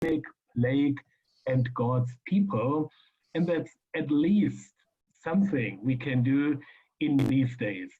epidemic, plague, and God's people. And that's at least something we can do in these days.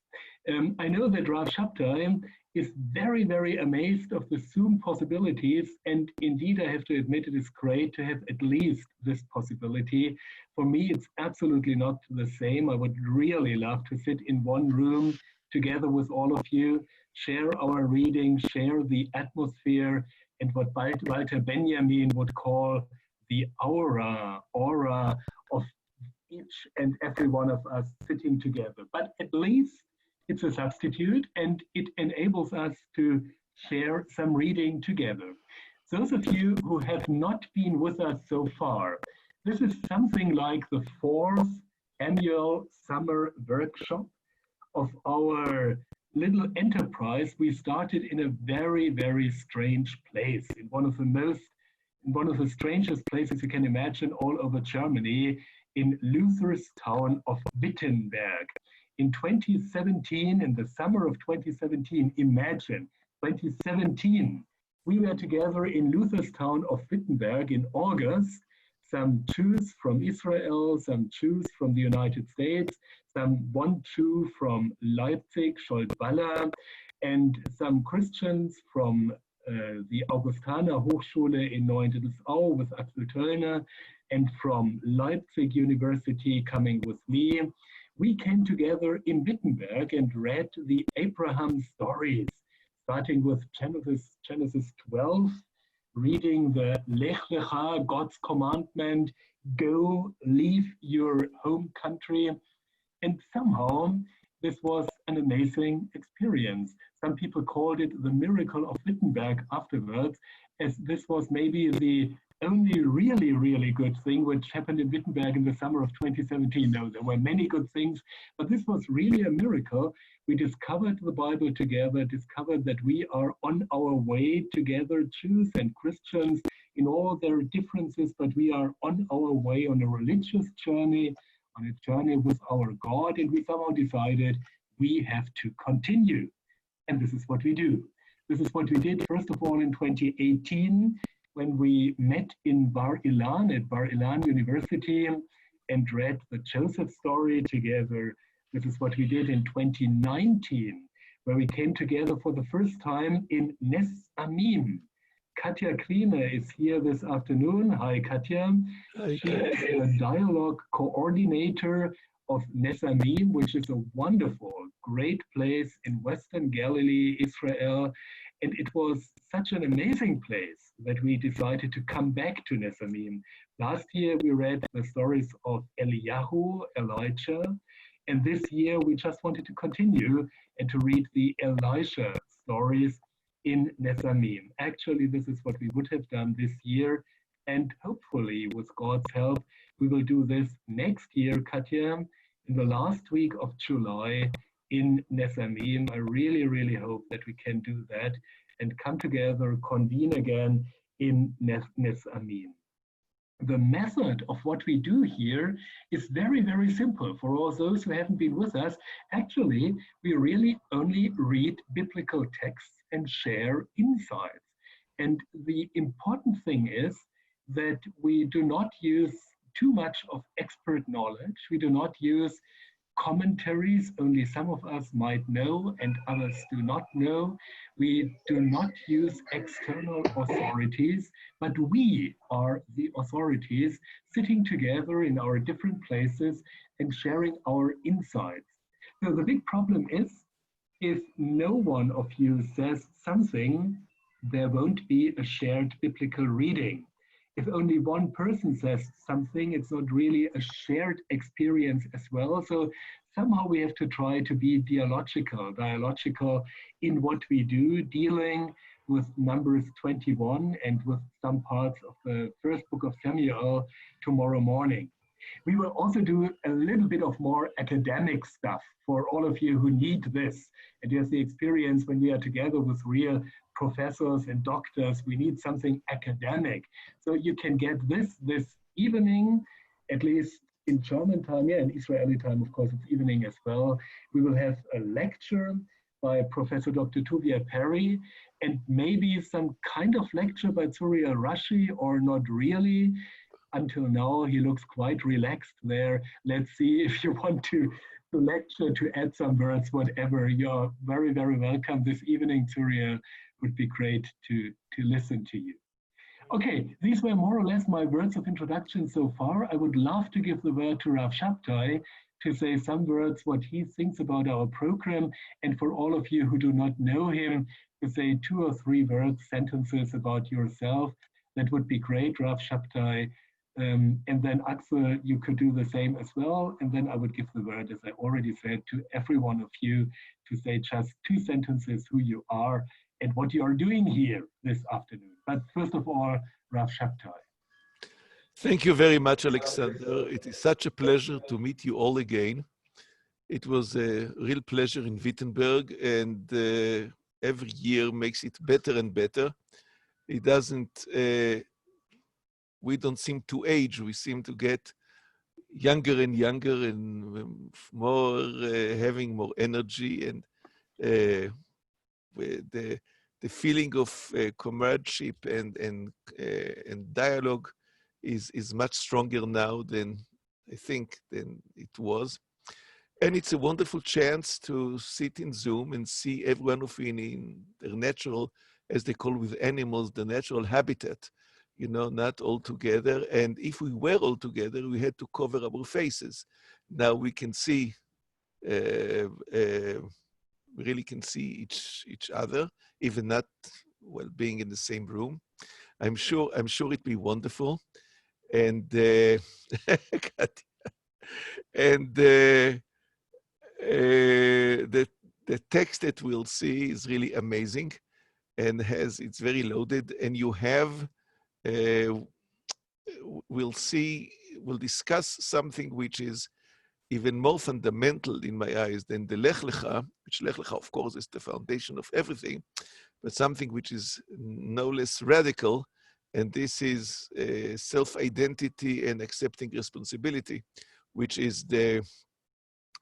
I know that Rav Shabtai is very, very amazed of the Zoom possibilities. And indeed, I have to admit, it is great to have at least this possibility. For me, it's absolutely not the same. I would really love to sit in one room together with all of you, share our reading, share the atmosphere, and what Walter Benjamin would call the aura of each and every one of us sitting together. But at least it's a substitute, and it enables us to share some reading together. Those of you who have not been with us so far, this is something like the 4th annual summer workshop of our little enterprise. We started in a very, very strange place, in one of the strangest places you can imagine all over Germany, in Luther's town of Wittenberg. In 2017, in the summer of 2017, imagine, 2017, we were together in Luther's town of Wittenberg in August, some Jews from Israel, some Jews from the United States, one Jew from Leipzig, Scholt-Waller, and some Christians from the Augustana Hochschule in Neuendettelsau with Axel Töllner, and from Leipzig University coming with me. We came together in Wittenberg and read the Abraham stories, starting with Genesis 12, reading the Lech Lecha, God's commandment, go, leave your home country. And somehow this was an amazing experience. Some people called it the miracle of Wittenberg afterwards, as this was maybe the only really, really good thing which happened in Wittenberg in the summer of 2017. No, there were many good things, but this was really a miracle. We discovered the Bible together, discovered that we are on our way together, Jews and Christians, in all their differences, but we are on our way on a religious journey, on a journey with our God, and we somehow decided we have to continue. And this is what we do. This is what we did, first of all, in 2018, when we met in Bar Ilan at Bar Ilan University and read the Joseph story together. This is what we did in 2019, where we came together for the first time in Nes Amim. Katja Kriene is here this afternoon. Hi, Katja. Hi, She is a dialogue coordinator of Nes Amim, which is a wonderful, great place in Western Galilee, Israel. And it was such an amazing place that we decided to come back to Nes Amim. Last year, we read the stories of Eliyahu, Elijah. And this year, we just wanted to continue and to read the Elisha stories in Nes Amim. Actually, this is what we would have done this year. And hopefully, with God's help, we will do this next year, Katja, in the last week of July in Nes Amim. I really, really hope that we can do that and come together, convene again in Nes Amim. The method of what we do here is very, very simple. For all those who haven't been with us, actually, we really only read biblical texts and share insights. And the important thing is that we do not use too much of expert knowledge. We do not use commentaries only some of us might know and others do not know. We do not use external authorities, but we are the authorities sitting together in our different places and sharing our insights. So the big problem is, if no one of you says something, there won't be a shared biblical reading. If only one person says something, it's not really a shared experience as well. So somehow we have to try to be dialogical in what we do, dealing with Numbers 21 and with some parts of the first book of Samuel tomorrow morning. We will also do a little bit of more academic stuff for all of you who need this. And here's the experience when we are together with real professors and doctors, we need something academic. So you can get this evening, at least in German time, in Israeli time, of course, it's evening as well. We will have a lecture by Professor Dr. Tuvia Perry, and maybe some kind of lecture by Zuriel Rashi, or not really. Until now, he looks quite relaxed there. Let's see if you want to lecture, to add some words, whatever. You're very, very welcome this evening, Zuriel. Would be great to listen to you. Okay, these were more or less my words of introduction so far. I would love to give the word to Rav Shabtai to say some words, what he thinks about our program, and for all of you who do not know him, to say 2 or 3 words, sentences about yourself. That would be great, Rav Shabtai. And then Axel, you could do the same as well. And then I would give the word, as I already said, to every one of you to say just 2 sentences who you are and what you are doing here this afternoon. But first of all, Rav Shabtai. Thank you very much, Alexander. It is such a pleasure to meet you all again. It was a real pleasure in Wittenberg, and every year makes it better and better. It doesn't, we don't seem to age, we seem to get younger and younger and more, having more energy, and the feeling of comradeship and dialogue is much stronger now than I think than it was. And it's a wonderful chance to sit in Zoom and see everyone of you in their natural, as they call with animals, the natural habitat, you know, not all together. And if we were all together, we had to cover our faces. Now we can see, we really can see each other, even not well being in the same room. I'm sure it'd be wonderful. And and the text that we'll see is really amazing, and it's very loaded. And you have we'll discuss something which is even more fundamental in my eyes than the Lech Lecha, which Lech Lecha, of course, is the foundation of everything, but something which is no less radical, and this is self-identity and accepting responsibility, which is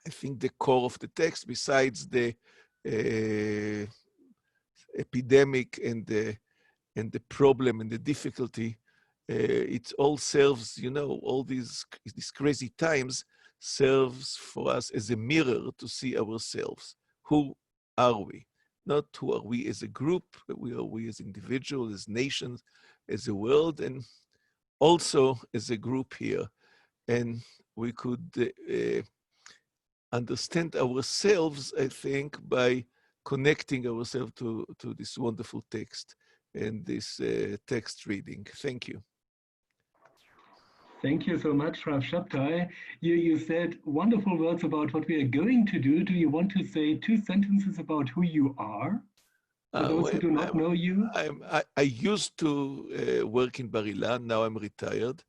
I think, the core of the text, besides the epidemic and the problem and the difficulty. It all serves, you know, all these crazy times serves for us as a mirror to see ourselves. Who are we? Not who are we as a group, but we are we as individuals, as nations, as a world, and also as a group here. And we could understand ourselves, I think, by connecting ourselves to this wonderful text and this text reading. Thank you. Thank you so much, Rav Shabtai. You said wonderful words about what we are going to do. Do you want to say 2 sentences about who you are? For those who do not know you? I used to work in Bar Ilan. Now I'm retired.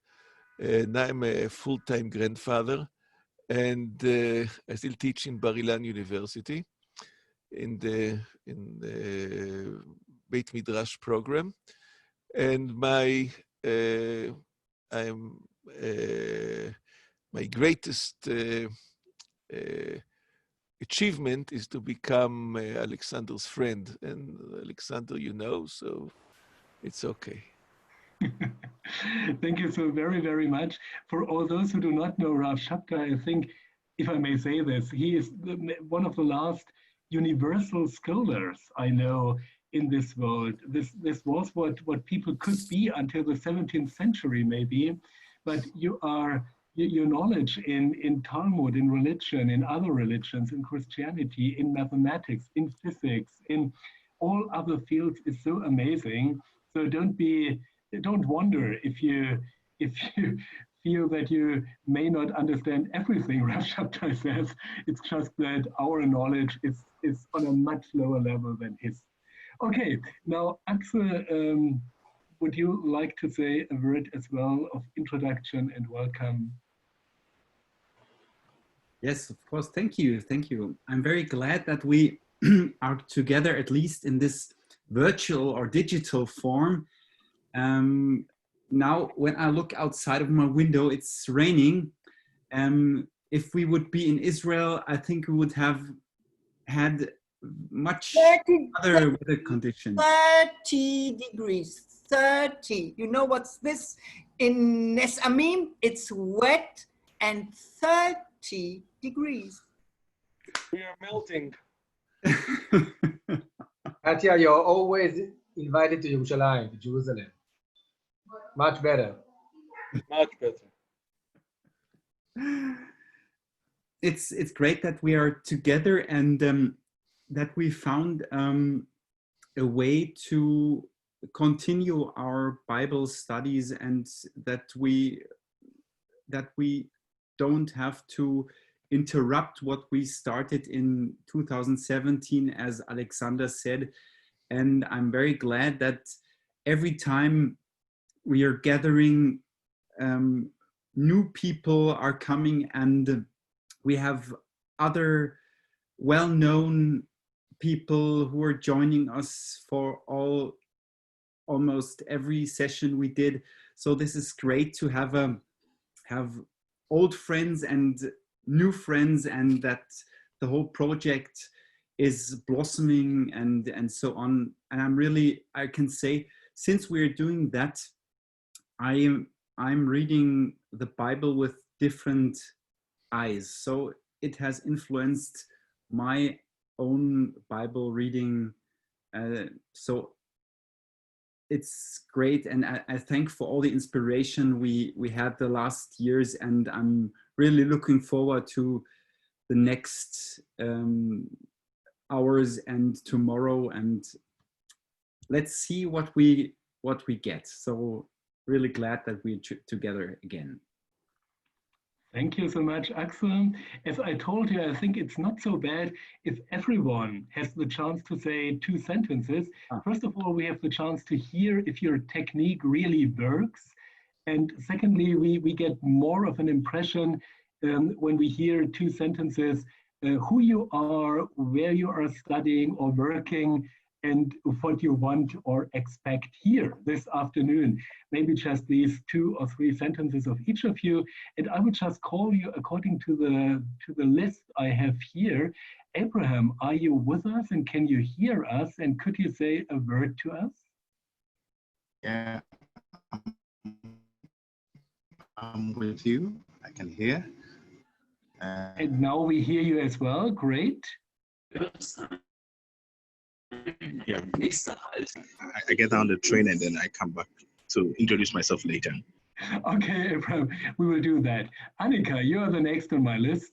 Now I'm a full-time grandfather. And I still teach in Bar Ilan University in the Beit Midrash program. And my greatest achievement is to become Alexander's friend. And Alexander, you know, so it's okay. Thank you so very, very much. For all those who do not know Rav Shabtai, I think, if I may say this, he is one of the last universal scholars I know in this world. This was what people could be until the 17th century, maybe. But your knowledge in Talmud, in religion, in other religions, in Christianity, in mathematics, in physics, in all other fields is so amazing. So don't wonder if you feel that you may not understand everything Rav Shabtai says. It's just that our knowledge is on a much lower level than his. Okay, now Axel, would you like to say a word as well of introduction and welcome? Yes, of course. Thank you. Thank you. I'm very glad that we are together, at least in this virtual or digital form. Now, when I look outside of my window, it's raining. If we would be in Israel, I think we would have had much 30, other weather conditions. 30 degrees. 30. You know what's this? In Nesamim, it's wet and 30 degrees. We are melting. Katya, you're always invited to Yerushalayim, to Jerusalem. Much better. Much better. It's great that we are together and that we found a way to continue our Bible studies, and that we don't have to interrupt what we started in 2017, as Alexander said. And I'm very glad that every time we are gathering, new people are coming, and we have other well-known people who are joining us for almost every session we did. So this is great to have old friends and new friends, and that the whole project is blossoming and so on. And I can say, since we're doing that, I'm reading the Bible with different eyes. So it has influenced my own Bible reading. So it's great, and I thank for all the inspiration we had the last years, and I'm really looking forward to the next hours and tomorrow, and let's see what we get. So really glad that we're together again. Thank you so much, Axel. As I told you, I think it's not so bad if everyone has the chance to say 2 sentences. First of all, we have the chance to hear if your technique really works. And secondly, we get more of an impression when we hear 2 sentences, who you are, where you are studying or working, and what you want or expect here this afternoon. Maybe just these 2 or 3 sentences of each of you. And I would just call you according to the list I have here. Abraham, are you with us and can you hear us? And could you say a word to us? Yeah, I'm with you. I can hear. And now we hear you as well. Great. Yeah. I get on the train and then I come back to introduce myself later. Okay, Abraham, we will do that. Annika, you are the next on my list.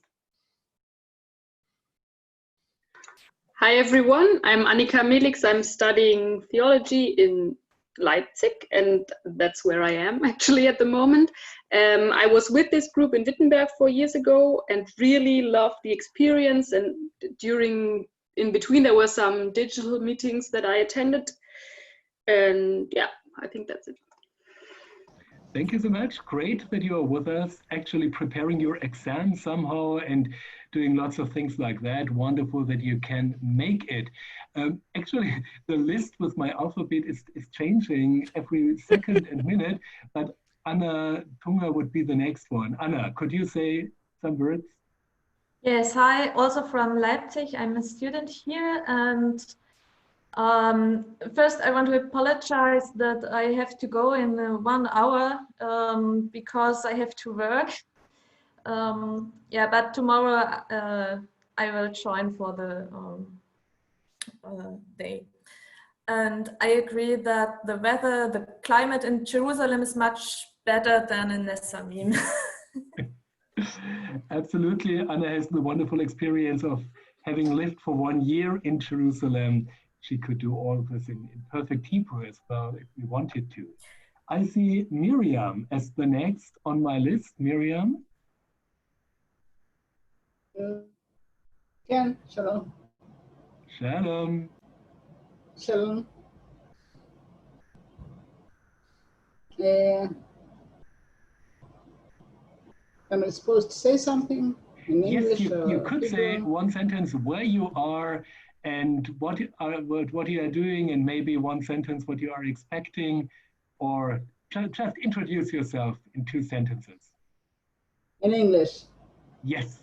Hi everyone, I'm Annika Melix. I'm studying theology in Leipzig, and that's where I am actually at the moment. I was with this group in Wittenberg 4 years ago and really loved the experience, and in between there were some digital meetings that I attended, and yeah, I think that's it. Thank you so much. Great that you are with us, actually preparing your exam somehow and doing lots of things like that. Wonderful that you can make it. Actually, the list with my alphabet is changing every second and minute, but Anna Tunga would be the next one. Anna, could you say some words? Yes, hi, also from Leipzig. I'm a student here, and first I want to apologize that I have to go in 1 hour because I have to work. Yeah, but tomorrow I will join for the day. And I agree that the weather, the climate in Jerusalem is much better than in Nesamim. Absolutely. Anna has the wonderful experience of having lived for 1 year in Jerusalem. She could do all of this in perfect Hebrew as well if we wanted to. I see Miriam as the next on my list. Miriam? כן, שלום. Shalom. שלום. Am I supposed to say something in English? Yes, you could Hebrew? say 1 sentence where you are and what you are doing, and maybe 1 sentence what you are expecting, or just introduce yourself in 2 sentences. In English? Yes.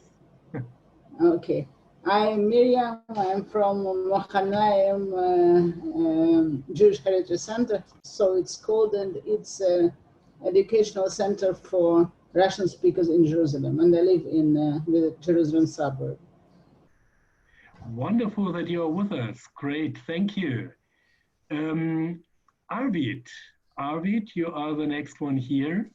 Okay. I'm Miriam. I'm from Machanaim Jewish Heritage Center, so it's called, and it's an educational center for Russian speakers in Jerusalem, and I live in the Jerusalem suburb. Wonderful that you are with us. Great, thank you. Arvid, you are the next one here.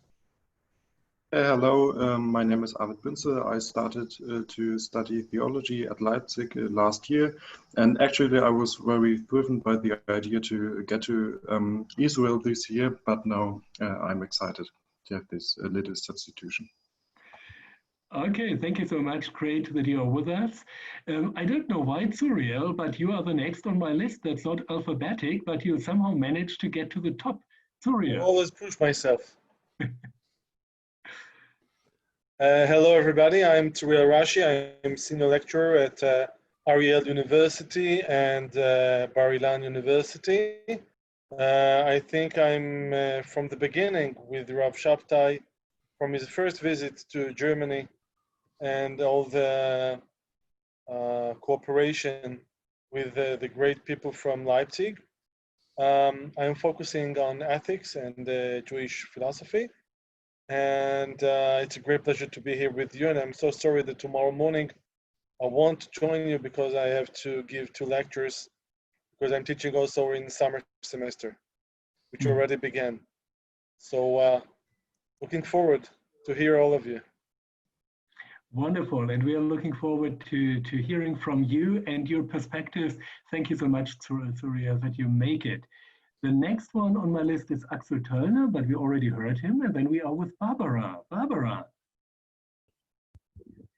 Hello, my name is Arvid Binze. I started to study theology at Leipzig last year, and actually I was very driven by the idea to get to Israel this year, but now I'm excited to have this little substitution. Okay, thank you so much. Great that you are with us. I don't know why it's Uriel, but you are the next on my list. That's not alphabetic, but you somehow managed to get to the top. Uriel. I always push myself. Hello, everybody. I'm Uriel Rashi. I'm senior lecturer at Ariel University and Bar Ilan University. I think I'm from the beginning with Rav Shabtai, from his first visit to Germany and all the cooperation with the great people from Leipzig. I'm focusing on ethics and Jewish philosophy. And it's a great pleasure to be here with you. And I'm so sorry that tomorrow morning I won't join you because I have to give 2 lectures because I'm teaching also in summer semester, which already began. So looking forward to hear all of you. Wonderful. And we are looking forward to hearing from you and your perspectives. Thank you so much, Surya, that you make it. The next one on my list is Axel Töllner, but we already heard him. And then we are with Barbara. Barbara.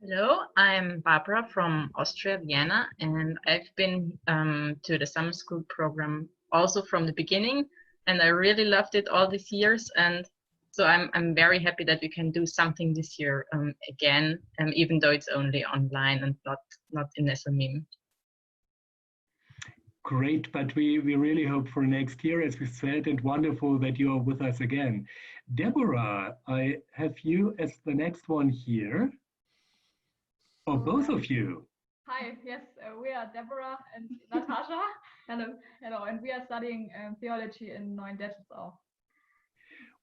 Hello, I'm Barbara from Austria, Vienna, and I've been to the summer school program also from the beginning, and I really loved it all these years. And so I'm very happy that we can do something this year again, even though it's only online and not in SMIM. Great, but we really hope for next year, as we said, and wonderful that you are with us again. Deborah, I have you as the next one here. Or both of you. Hi, yes, we are Deborah and Natasha. Hello, and we are studying theology in Neuendettelsau.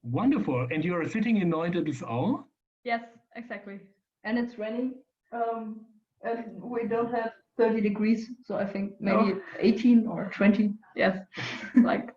Wonderful, and you are sitting in Neuendettelsau? Yes, exactly. And it's raining, and we don't have 30 degrees, so I think maybe 18 or 20, yes, like.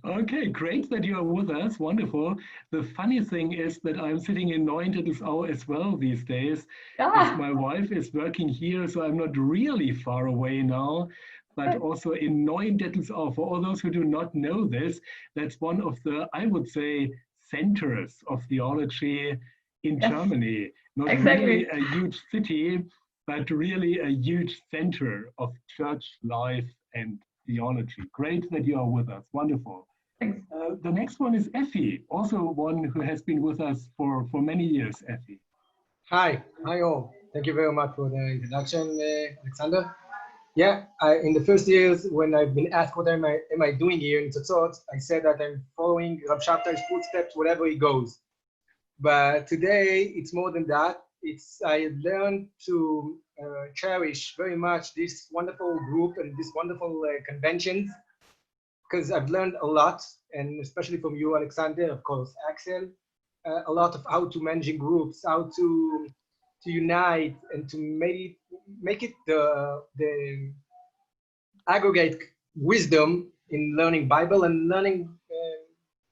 Okay, great that you are with us. Wonderful. The funny thing is that I'm sitting in Neuendettelsau as well these days. As my wife is working here, so I'm not really far away now, but also in Neuendettelsau. For all those who do not know this, that's one of the, I would say, centers of theology in Germany. Not really a huge city, but really a huge center of church life and theology. Great that you are with us. Wonderful. The next one is Effie, also one who has been with us for many years, Effie. Hi all. Thank you very much for the introduction, Alexander. Yeah, in the first years when I've been asked what am I doing here in Tzotzot, I said that I'm following Rav Shabtai's footsteps wherever he goes. But today it's more than that. I learned to cherish very much this wonderful group and this wonderful conventions, because I've learned a lot, and especially from you, Alexander, of course, Axel, a lot of how to manage groups, how to unite, and to make it the aggregate wisdom in learning Bible and learning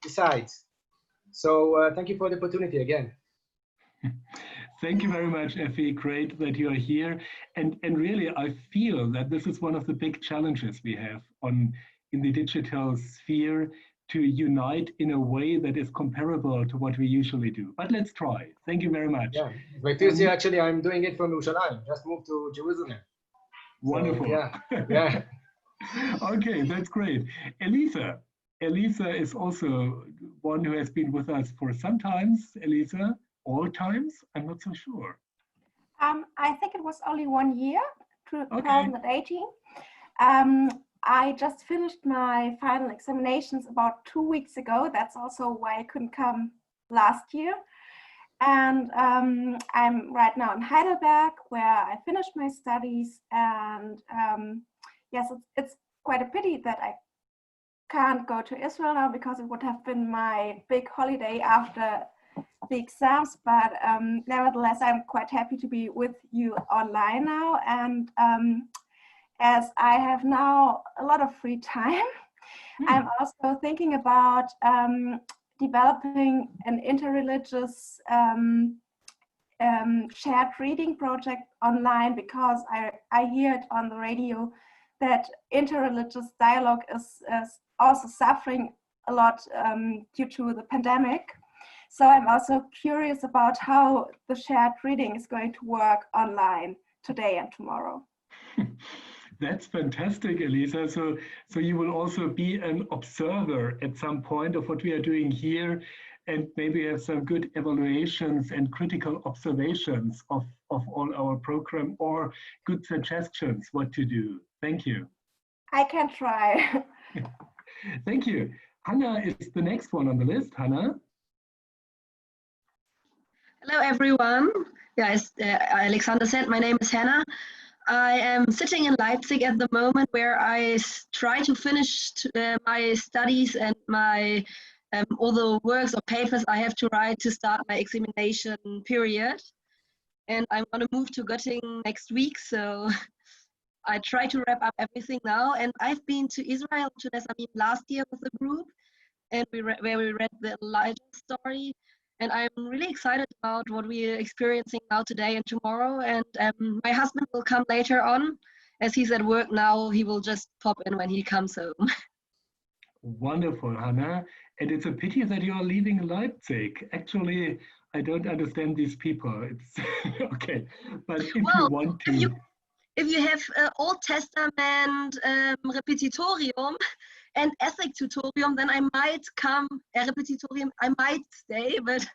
besides. So thank you for the opportunity again. Thank you very much, Effie. Great that you are here. And really, I feel that this is one of the big challenges we have in the digital sphere, to unite in a way that is comparable to what we usually do. But let's try. Thank you very much. Yeah, but Tuesday, actually, I'm doing it from Yerushalayim. Just moved to Jerusalem. Wonderful. So, yeah. Okay, that's great. Elisa is also one who has been with us for some times. Elisa, all times? I'm not so sure. I think it was only 1 year, 2018. I just finished my final examinations about 2 weeks ago. That's also why I couldn't come last year. And I'm right now in Heidelberg, where I finished my studies. And yes, it's quite a pity that I can't go to Israel now, because it would have been my big holiday after the exams. But nevertheless, I'm quite happy to be with you online now. And as I have now a lot of free time, I'm also thinking about developing an interreligious shared reading project online, because I hear it on the radio that interreligious dialogue is also suffering a lot due to the pandemic. So I'm also curious about how the shared reading is going to work online today and tomorrow. That's fantastic, Elisa. So you will also be an observer at some point of what we are doing here, and maybe have some good evaluations and critical observations of all our program, or good suggestions what to do. Thank you. I can try. Thank you. Hannah is the next one on the list. Hannah? Hello, everyone. Yeah, as Alexander said, my name is Hannah. I am sitting in Leipzig at the moment, where I try to finish my studies and my all the works or papers I have to write to start my examination period. And I'm going to move to Göttingen next week, so I try to wrap up everything now. And I've been to Israel, to Nes Amim last year with a group, and where we read the Elijah story. And I'm really excited about what we are experiencing now today and tomorrow. And my husband will come later on. As he's at work now, he will just pop in when he comes home. Wonderful, Hannah. And it's a pity that you are leaving Leipzig. Actually, I don't understand these people. It's okay. But if you want to... If you have Old Testament repetitorium and ethic tutorium, then I might come, repetitorium, I might stay, but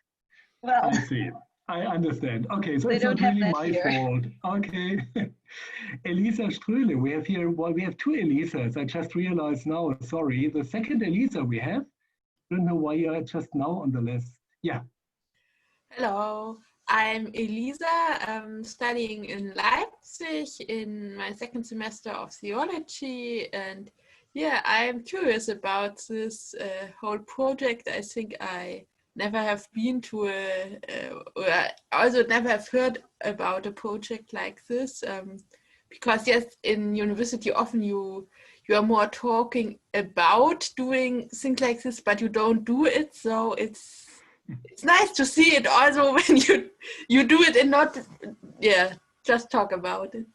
well. I see. I understand. Okay, so they it's not don't really have my here. fault. Okay. Elisa Ströhle, we have here, well, we have two Elisas. I just realized now, sorry. The second Elisa we have, I don't know why you're just now on the list. Yeah. Hello, I'm Elisa. I'm studying in Leipzig in my second semester of theology, and yeah, I'm curious about this whole project. I think I never have been to or I also never have heard about a project like this, because yes, in university often you are more talking about doing things like this, but you don't do it. So it's nice to see it also when you do it and not just talk about it.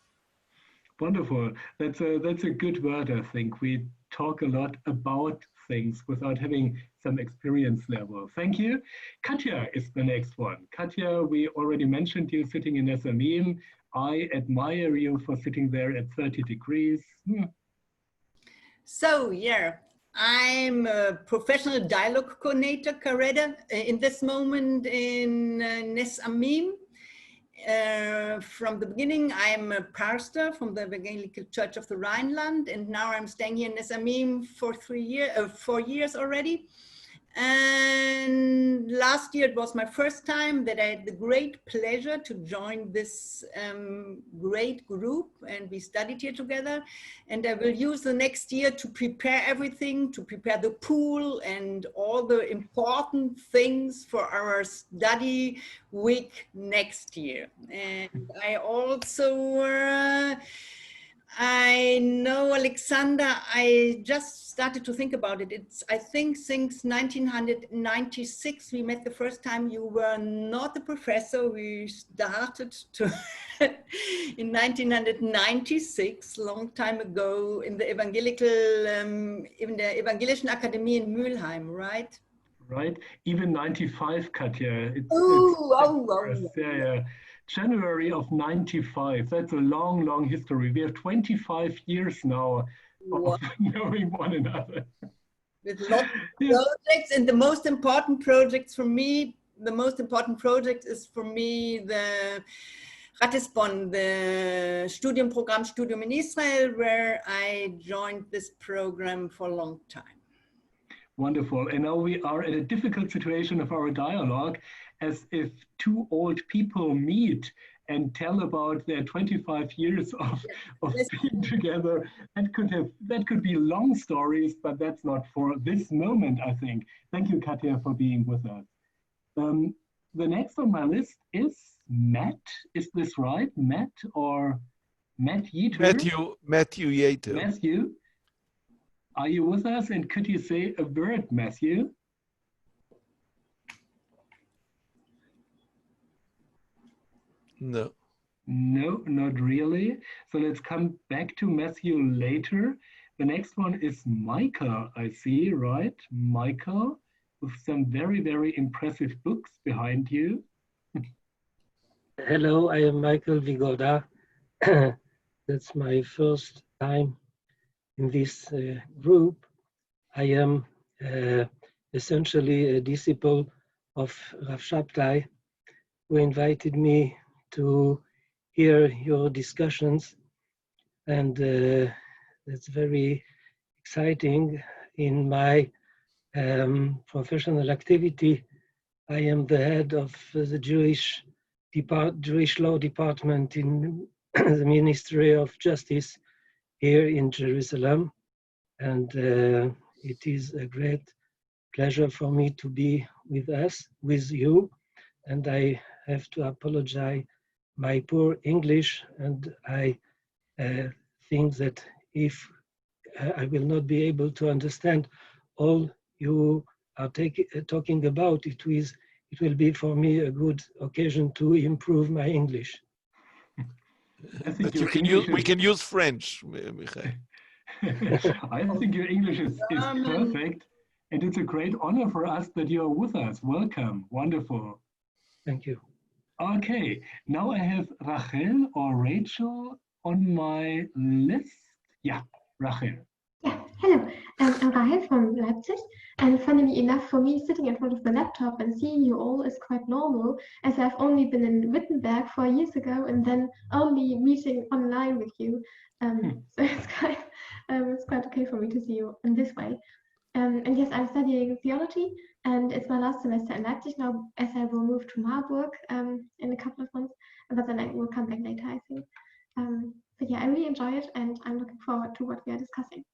Wonderful. That's a good word, I think. We talk a lot about things without having some experience level. Thank you. Katja is the next one. Katja, we already mentioned you sitting in Nes Amim. I admire you for sitting there at 30 degrees. So, yeah, I'm a professional dialogue coordinator, Kareda, in this moment in Nes Amim. From the beginning, I'm a pastor from the Evangelical Church of the Rhineland, and now I'm staying here in Nes Amim for 4 years already. And last year it was my first time that I had the great pleasure to join this great group, and we studied here together. And I will use the next year to prepare everything, to prepare the pool and all the important things for our study week next year. And I also I know, Alexander, I just started to think about it. It's, I think, since 1996, we met the first time. You were not a professor. We started to in 1996, long time ago, in the Evangelischen Akademie in Mülheim, right? Right, even 95, Katja. Yeah. January of 95. That's a long, long history. We have 25 years now of knowing one another. With lots of projects, and the most important projects for me, the most important project is for me the Ratisbon, the Studium in Israel, where I joined this program for a long time. Wonderful. And now we are in a difficult situation of our dialogue, as if two old people meet and tell about their 25 years of being together. That could be long stories, but that's not for this moment, I think. Thank you, Katja, for being with us. The next on my list is Matt. Is this right? Matt or Matt Yeater? Matthew Yeater. Matthew, are you with us? And could you say a word, Matthew? No. No, not really. So let's come back to Matthew later. The next one is Michael, I see, right? Michael, with some very, very impressive books behind you. Hello, I am Michael Vigoda. That's my first time in this group. I am essentially a disciple of Rav Shabtai, who invited me to hear your discussions, and it's very exciting. In my professional activity, I am the head of the Jewish Law Department in the Ministry of Justice here in Jerusalem, and it is a great pleasure for me to be with you, and I have to apologize my poor English, and I think that if I will not be able to understand all you are talking about, it will be for me a good occasion to improve my English. But we can use French, Michael. I think your English is perfect, and it's a great honor for us that you are with us. Welcome. Wonderful. Thank you. Okay, now I have Rachel or Rachel on my list. Yeah, Rachel. Yeah, hello. I'm Rahel from Leipzig, and funnily enough, for me, sitting in front of the laptop and seeing you all is quite normal, as I've only been in Wittenberg 4 years ago and then only meeting online with you. So it's quite okay for me to see you in this way. And yes, I'm studying theology, and it's my last semester in Leipzig now, as I will move to Marburg in a couple of months, but then I will come back later, I think. But yeah, I really enjoy it, and I'm looking forward to what we are discussing.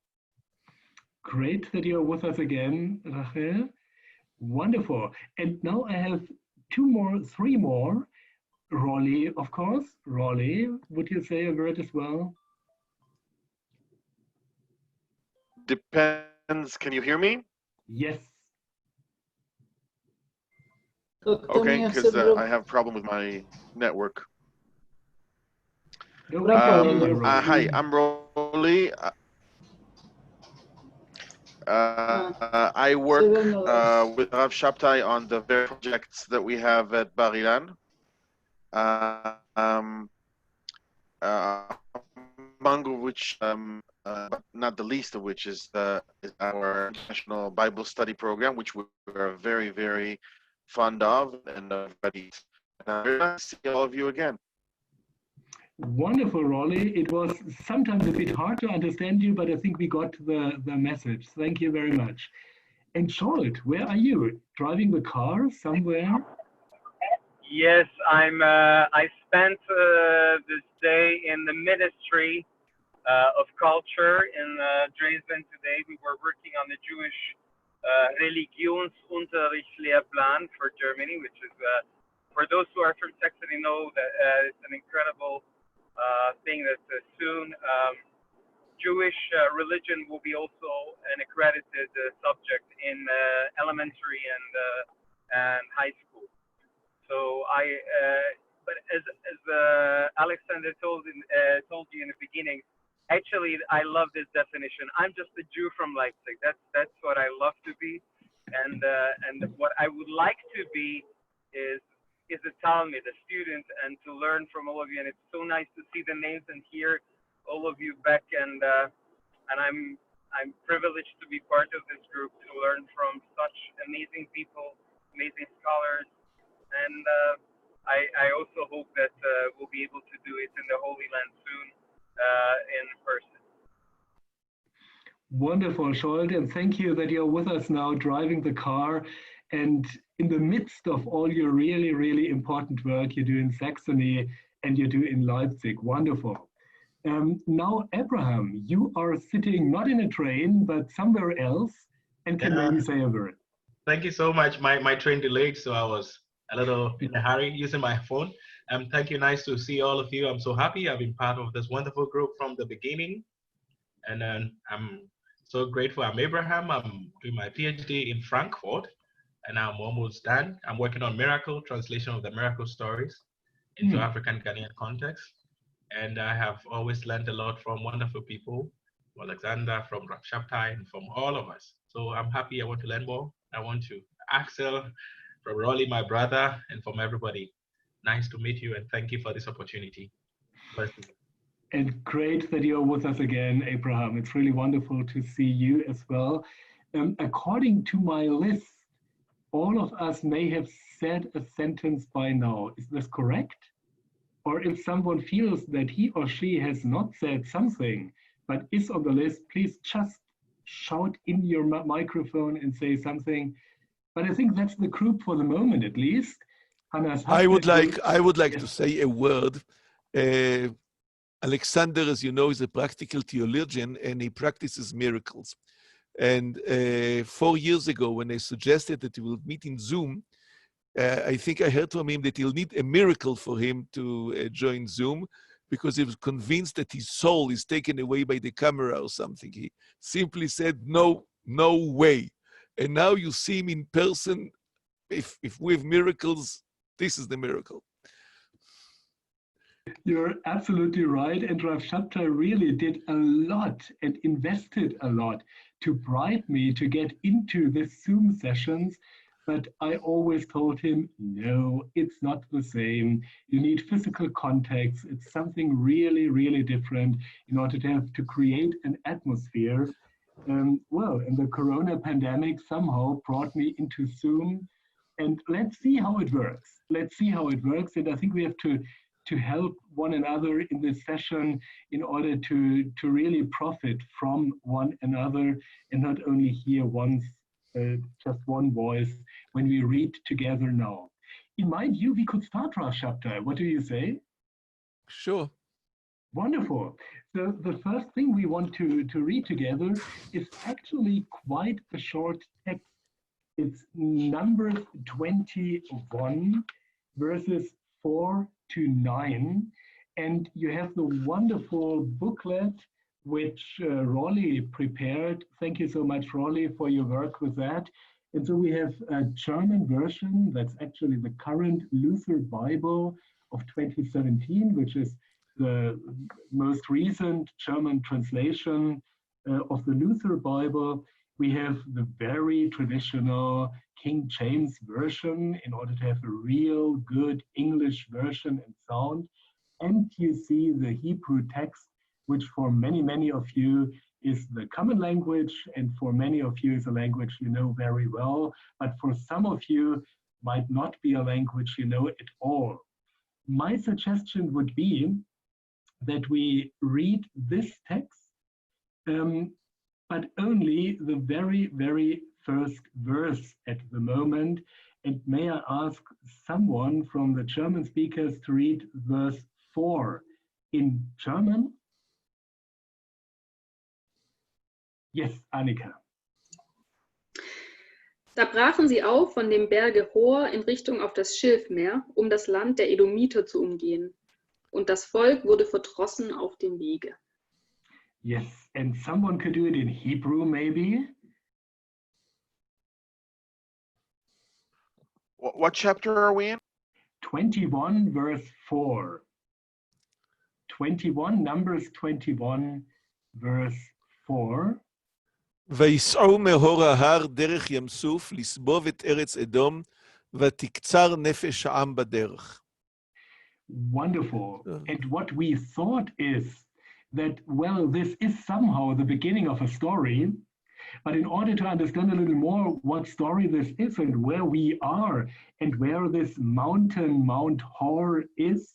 Great that you're with us again, Rachel. Wonderful. And now I have three more. Rolly, of course. Rolly, would you say a word as well? Depends. Can you hear me? Yes. Okay, because I have a problem with my network. Hi, I'm Rolly. I work with Rav Shabtai on the very projects that we have at Bar Ilan. Among which, but not the least of which, is our National Bible Study Program, which we're very, very fond of and ready. I'm very nice to see all of you again. Wonderful, Rolly. It was sometimes a bit hard to understand you, but I think we got the message. Thank you very much. And Charlotte, where are you? Driving the car somewhere? Yes, I spent this day in the Ministry of Culture in Dresden today. We were working on the Jewish Religionsunterrichtslehrplan for Germany, which is, for those who are from Saxony know that it's an incredible thing that soon Jewish religion will be also an accredited subject in elementary and high school. So but as Alexander told you in the beginning, actually I love this definition. I'm just a Jew from Leipzig. That's what I love to be, and what I would like to be is a Talmud, a student, and to learn from all of you. And it's so nice to see the names and hear all of you back. And I'm privileged to be part of this group, to learn from such amazing people, amazing scholars. And I also hope that we'll be able to do it in the Holy Land soon in person. Wonderful, Scholt, and thank you that you're with us now driving the car and in the midst of all your really, really important work you do in Saxony and you do in Leipzig. Wonderful. Now, Abraham, you are sitting not in a train, but somewhere else and can maybe say a word. Thank you so much. My train delayed, so I was a little in a hurry using my phone. Thank you. Nice to see all of you. I'm so happy I've been part of this wonderful group from the beginning. And then I'm so grateful. I'm Abraham. I'm doing my PhD in Frankfurt, and I'm almost done. I'm working on Miracle, translation of the miracle stories into African Ghanaian context. And I have always learned a lot from wonderful people, from Alexander, from Rav Shabtai, and from all of us. So I'm happy. I want to learn more. I want to Axel, from Rolly, my brother, and from everybody. Nice to meet you, and thank you for this opportunity. Bless you. And great that you're with us again, Abraham. It's really wonderful to see you as well. According to my list, all of us may have said a sentence by now. Is this correct? Or if someone feels that he or she has not said something, but is on the list, please just shout in your microphone and say something. But I think that's the group for the moment, at least. I would like to say a word. Alexander, as you know, is a practical theologian and he practices miracles. And 4 years ago, when I suggested that we would meet in Zoom, I think I heard from him that he'll need a miracle for him to join Zoom because he was convinced that his soul is taken away by the camera or something. He simply said, no way. And now you see him in person. If we have miracles, this is the miracle. You're absolutely right. And Rav Shabtai really did a lot and invested a lot to bribe me to get into the Zoom sessions. But I always told him, no, it's not the same. You need physical contacts. It's something really, really different in order to create an atmosphere. Well, and the Corona pandemic somehow brought me into Zoom. And let's see how it works. Let's see how it works. And I think we have to help one another in this session in order to really profit from one another and not only hear just one voice when we read together now. In my view, we could start Rav Shabtai. What do you say? Sure. Wonderful. So the first thing we want to read together is actually quite a short text. It's Numbers 21, verses 4 to 9. And you have the wonderful booklet which Rolly prepared. Thank you so much, Rolly, for your work with that. And so we have a German version that's actually the current Luther Bible of 2017, which is the most recent German translation of the Luther Bible. We have the very traditional King James version in order to have a real good English version and sound. And you see the Hebrew text, which for many, many of you is the common language, and for many of you is a language you know very well, but for some of you might not be a language you know at all. My suggestion would be that we read this text, but only the very, very first verse at the moment. And may I ask someone from the German speakers to read verse 4 in German? Yes, Annika. Da brachen sie auf von dem Berge Hor in Richtung auf das Schilfmeer, um das Land der Edomiter zu umgehen. Und das Volk wurde verdrossen auf dem Wege. Yes, and someone could do it in Hebrew, maybe? What chapter are we in? 21, verse 4. 21, Numbers 21, verse 4. ויסעו מהור ההר דרך ים סוף לסבוב את ארץ אדום ותקצר נפש העם בדרך. Wonderful. And what we thought is that, well, this is somehow the beginning of a story, but in order to understand a little more what story this is and where we are and where this mountain, Mount Hor, is,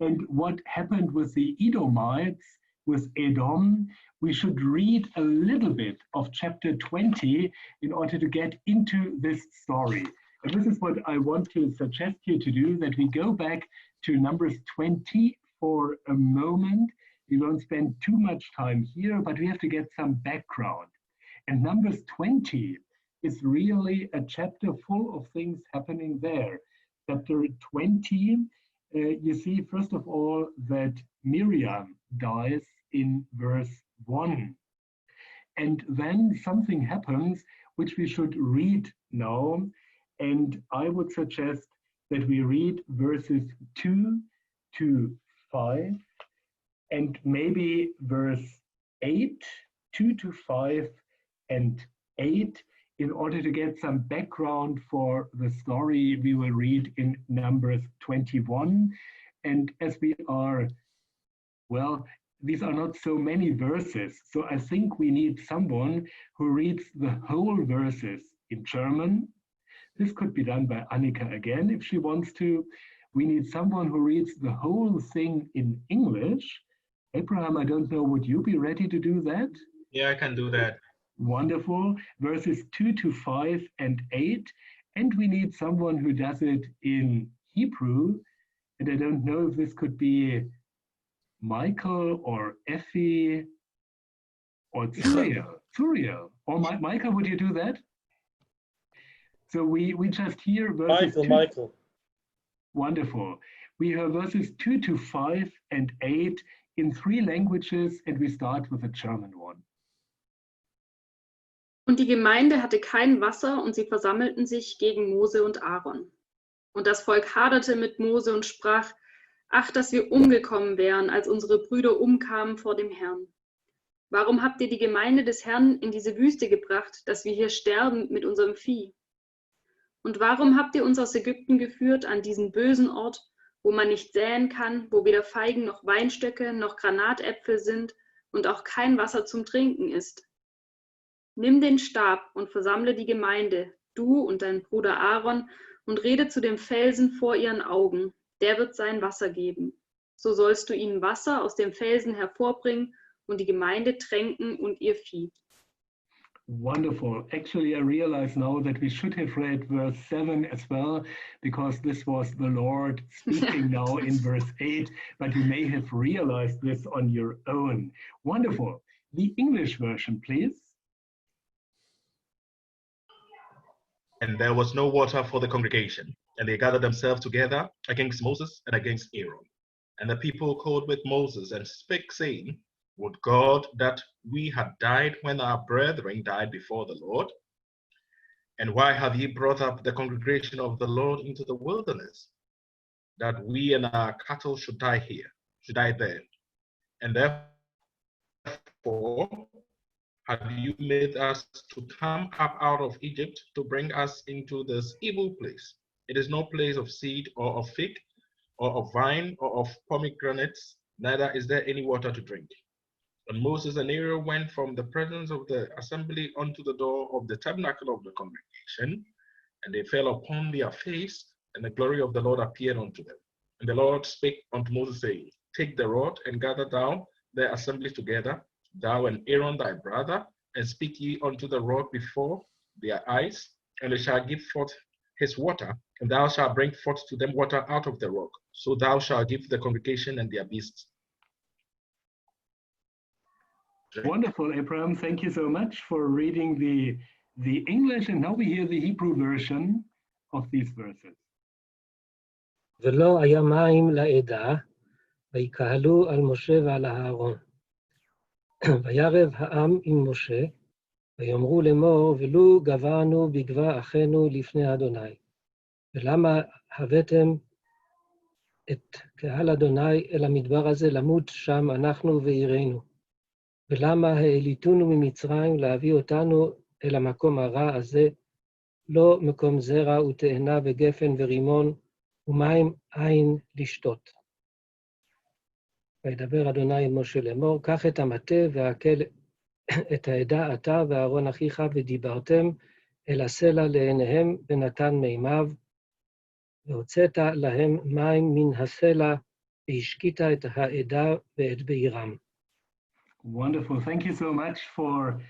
and what happened with the Edomites, with Edom, we should read a little bit of chapter 20 in order to get into this story. And this is what I want to suggest you to do, that we go back to Numbers 20 for a moment. We won't spend too much time here, but we have to get some background. And Numbers 20 is really a chapter full of things happening there. Chapter 20, you see, first of all, that Miriam dies in verse 1. And then something happens which we should read now. And I would suggest that we read verses 2 to 5 and maybe verse 8, 2 to 5 and 8, in order to get some background for the story we will read in Numbers 21. And as we are, well, these are not so many verses, so I think we need someone who reads the whole verses in German. This could be done by Annika again if she wants to. We need someone who reads the whole thing in English. Abraham, I don't know, would you be ready to do that? Yeah, I can do that. Wonderful. Verses 2 to 5 and 8. And we need someone who does it in Hebrew. And I don't know if this could be Michael or Effie or Zuriel. Or Michael, would you do that? So we just hear verses Michael. Wonderful. We hear verses 2 to 5 and 8 in 3 languages, and we start with the German one. Und die Gemeinde hatte kein Wasser, und sie versammelten sich gegen Mose und Aaron. Und das Volk haderte mit Mose und sprach: Ach, dass wir umgekommen wären, als unsere Brüder umkamen vor dem Herrn. Warum habt ihr die Gemeinde des Herrn in diese Wüste gebracht, dass wir hier sterben mit unserem Vieh? Und warum habt ihr uns aus Ägypten geführt an diesen bösen Ort, wo man nicht säen kann, wo weder Feigen noch Weinstöcke noch Granatäpfel sind und auch kein Wasser zum Trinken ist? Nimm den Stab und versammle die Gemeinde, du und dein Bruder Aaron, und rede zu dem Felsen vor ihren Augen, der wird sein Wasser geben. So sollst du ihnen Wasser aus dem Felsen hervorbringen und die Gemeinde tränken und ihr Vieh. Wonderful. Actually, I realize now that we should have read verse 7 as well, because this was the Lord speaking now in verse 8, but you may have realized this on your own. Wonderful. The English version, please. And there was no water for the congregation, and they gathered themselves together against Moses and against Aaron. And the people called with Moses and spake, saying, Would God that we had died when our brethren died before the Lord? And why have ye brought up the congregation of the Lord into the wilderness, that we and our cattle should die there? And therefore have you made us to come up out of Egypt to bring us into this evil place? It is no place of seed or of fig or of vine or of pomegranates, neither is there any water to drink. And Moses and Aaron went from the presence of the assembly unto the door of the tabernacle of the congregation, and they fell upon their face, and the glory of the Lord appeared unto them. And the Lord spake unto Moses, saying, Take the rod and gather down the assembly together, thou and Aaron thy brother, and speak ye unto the rod before their eyes, and it shall give forth his water, and thou shalt bring forth to them water out of the rock. So thou shalt give the congregation and their beasts. Wonderful, Abraham. Thank you so much for reading the English, and now we hear the Hebrew version of these verses. ולא היה מים לעדה, ויקהלו על משה ועל אהרון. וירב העם עם משה, ויאמרו לאמור, ולו גברנו בגבה אחינו לפני אדוני. ולמה הבאתם את קהל אדוני אל המדבר הזה למות שם אנחנו ועירנו? ולמה העליתונו ממצרים להביא אותנו אל המקום הרע הזה, לא מקום זרע ותאנה וגפן ורימון, ומים אין לשתות. וידבר אדוני אל משה לאמור, קח את המטה והקל את העדה אתה ואהרון אחיך, ודיברתם אל הסלע לעיניהם ונתן מימיו, והוצאת להם מים מן הסלע, והשקית את העדה ואת בעירם. Wonderful. Thank you so much for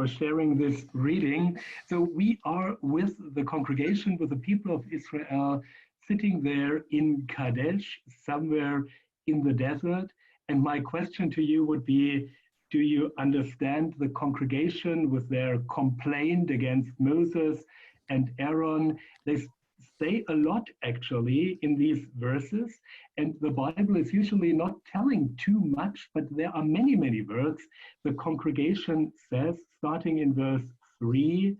sharing this reading. So we are with the congregation, with the people of Israel, sitting there in Kadesh, somewhere in the desert. And my question to you would be, do you understand the congregation with their complaint against Moses and Aaron? They say a lot actually in these verses, and the Bible is usually not telling too much, but there are many, many words. The congregation says, starting in verse 3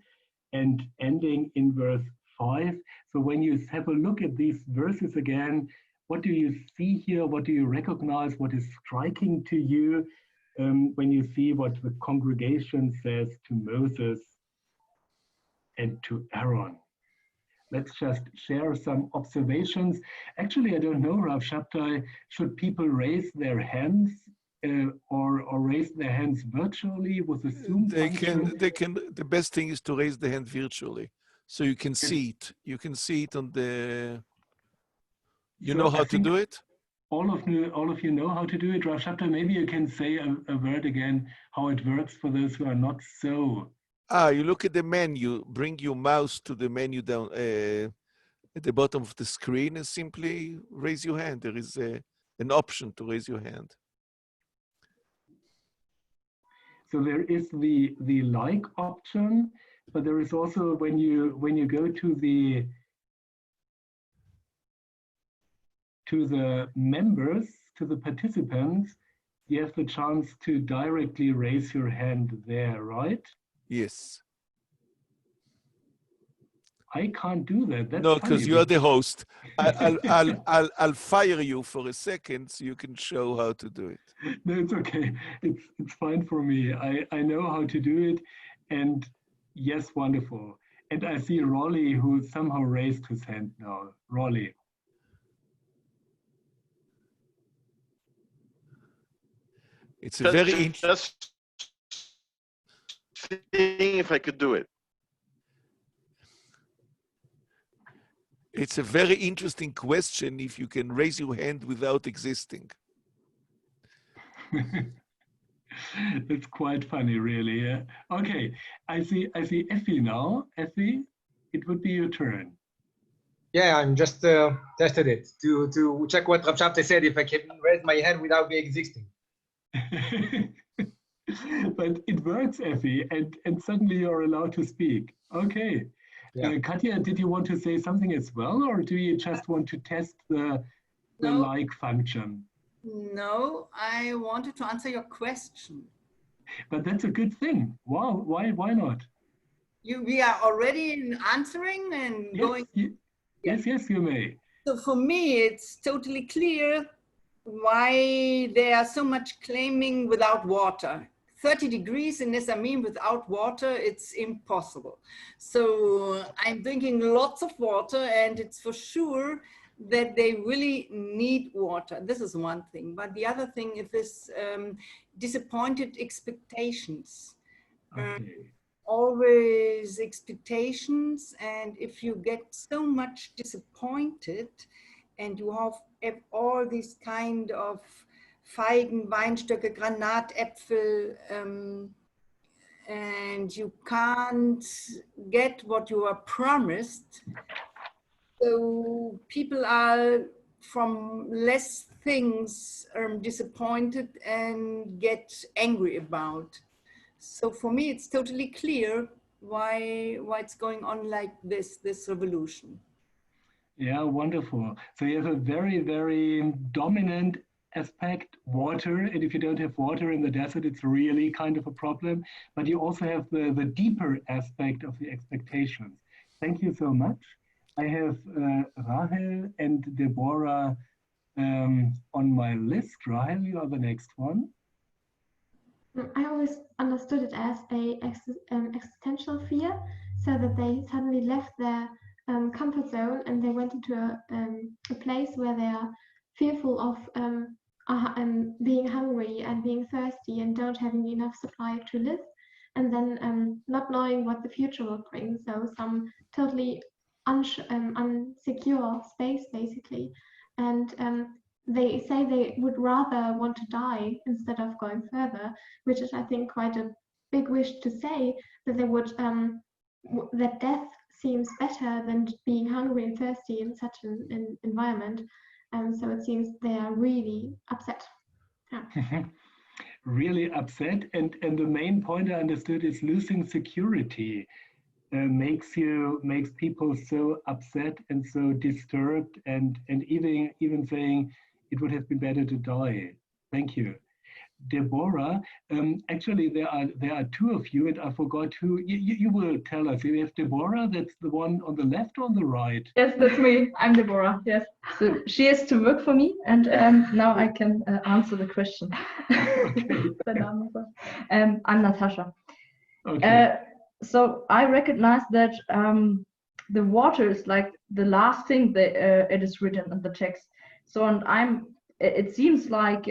and ending in verse 5. So when you have a look at these verses again, what do you see here? What do you recognize? What is striking to you when you see what the congregation says to Moses and to Aaron? Let's just share some observations. Actually, I don't know, Rav Shabtai, should people raise their hands or raise their hands virtually with the Zoom function? The best thing is to raise the hand virtually, so you can see it. You can see it on the. You know how to do it? All of you know how to do it. Rav Shabtai, maybe you can say a word again, how it works for those who are not so. You look at the menu, bring your mouse to the menu down at the bottom of the screen and simply raise your hand. There is an option to raise your hand. So there is the like option, but there is also when you go to the members, to the participants, you have the chance to directly raise your hand there, right? Yes. I can't do that. That's no, because you are the host. I'll fire you for a second so you can show how to do it. No, it's okay. It's fine for me. I know how to do it, and yes, wonderful. And I see Rolly who somehow raised his hand now. Rolly. It's a very just seeing if I could do it. It's a very interesting question if you can raise your hand without existing. It's quite funny, really. Yeah. Okay, I see Effie now. Effie, it would be your turn. Yeah, I'm just tested it to check what Rav Shabtai said, if I can raise my hand without me existing. But it works, Effie, and suddenly you're allowed to speak. Okay. Yeah. Katja, did you want to say something as well, or do you just want to test the like function? No, I wanted to answer your question. But that's a good thing. Wow, why not? We are already answering and yes, going. Yes, you may. So for me, it's totally clear why they are so much claiming without water. 30 degrees in Nesamim without water, it's impossible. So I'm drinking lots of water, and it's for sure that they really need water. This is one thing. But the other thing is this disappointed expectations. Okay. Always expectations, and if you get so much disappointed and you have all these kind of Feigen, Weinstöcke, Granatäpfel, and you can't get what you are promised, so people are from less things disappointed and get angry about. So for me, it's totally clear why it's going on like this revolution. Yeah, wonderful. So you have a very, very dominant aspect, water. And if you don't have water in the desert, it's really kind of a problem. But you also have the deeper aspect of the expectations. Thank you so much. I have Rahel and Deborah on my list. Rahel, you are the next one. I always understood it as a existential fear, so that they suddenly left their comfort zone and they went into a place where they are fearful of being hungry and being thirsty and don't having enough supply to live, and then not knowing what the future will bring. So some totally unsecure space, basically. And they say they would rather want to die instead of going further, which is, I think, quite a big wish to say, that they would that death seems better than being hungry and thirsty in such an environment. So it seems they are really upset. Yeah. Really upset, and the main point I understood is losing security makes people so upset and so disturbed, and even saying it would have been better to die. Thank you. Deborah, actually there are two of you, and I forgot who. You will tell us. We have Deborah, that's the one on the left or on the right? Yes, that's me. I'm Deborah. Yes. So she has to work for me, and now I can answer the question. I'm Natasha. Okay. So I recognize that the water is like the last thing that it is written in the text. So it seems like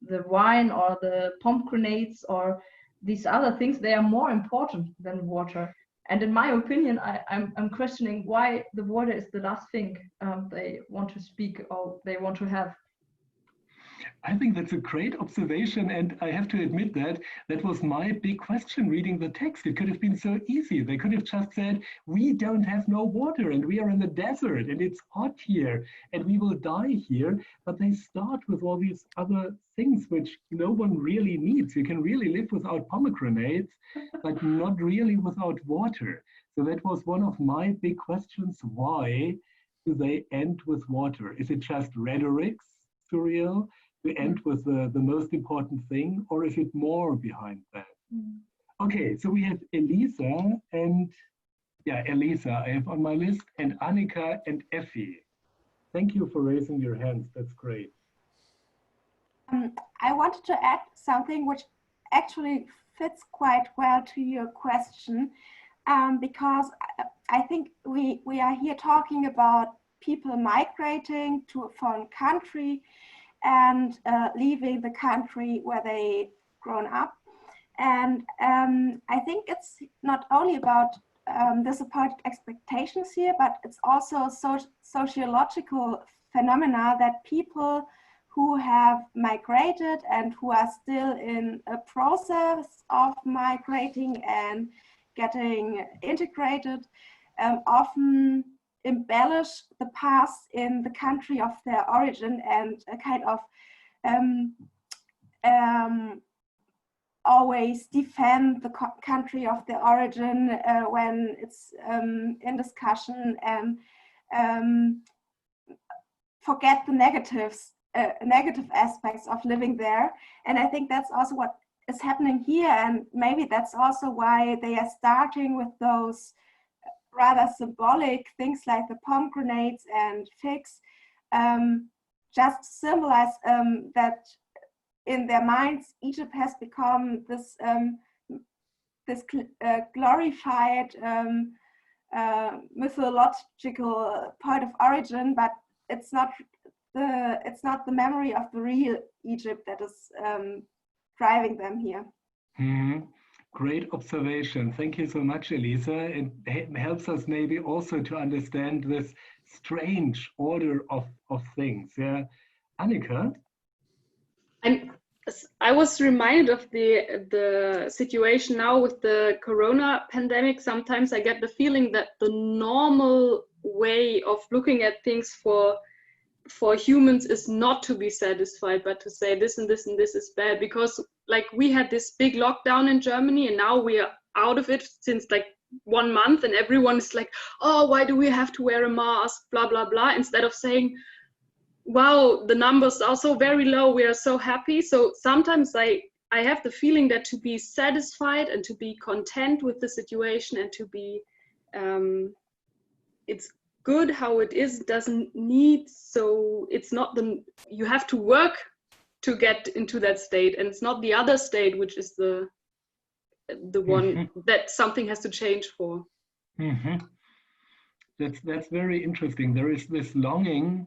the wine or the pomegranates or these other things, they are more important than water. And in my opinion, I'm questioning why the water is the last thing they want to speak or they want to have. I think that's a great observation, and I have to admit that was my big question reading the text. It could have been so easy. They could have just said, we don't have no water, and we are in the desert, and it's hot here, and we will die here. But they start with all these other things which no one really needs. You can really live without pomegranates, but not really without water. So that was one of my big questions. Why do they end with water? Is it just rhetoric, surreal? To end with the most important thing, or is it more behind that? Okay, so we have Elisa and, Elisa I have on my list, and Annika and Effie. Thank you for raising your hands, that's great. I wanted to add something which actually fits quite well to your question, because I think we are here talking about people migrating to a foreign country and leaving the country where they grown up. And I think it's not only about disappointed expectations here, but it's also sociological phenomena that people who have migrated and who are still in a process of migrating and getting integrated often embellish the past in the country of their origin and a kind of always defend the country of their origin when it's in discussion, and forget the negative aspects of living there. And I think that's also what is happening here, and maybe that's also why they are starting with those rather symbolic things like the pomegranates and figs, just to symbolize that in their minds Egypt has become this glorified mythological point of origin, but it's not the memory of the real Egypt that is driving them here. Mm-hmm. Great observation. Thank you so much, Elisa. It helps us maybe also to understand this strange order of things. Yeah, Annika? I was reminded of the situation now with the corona pandemic. Sometimes I get the feeling that the normal way of looking at things for humans is not to be satisfied, but to say this and this and this is bad, because like we had this big lockdown in Germany and now we are out of it since like 1 month, and everyone is like, oh, why do we have to wear a mask, blah blah blah, instead of saying, wow, the numbers are so very low, we are so happy. So sometimes I have the feeling that to be satisfied and to be content with the situation and to be it's good how it is, doesn't need, so it's not you have to work to get into that state, and it's not the other state which is the one that something has to change for. That's very interesting. There is this longing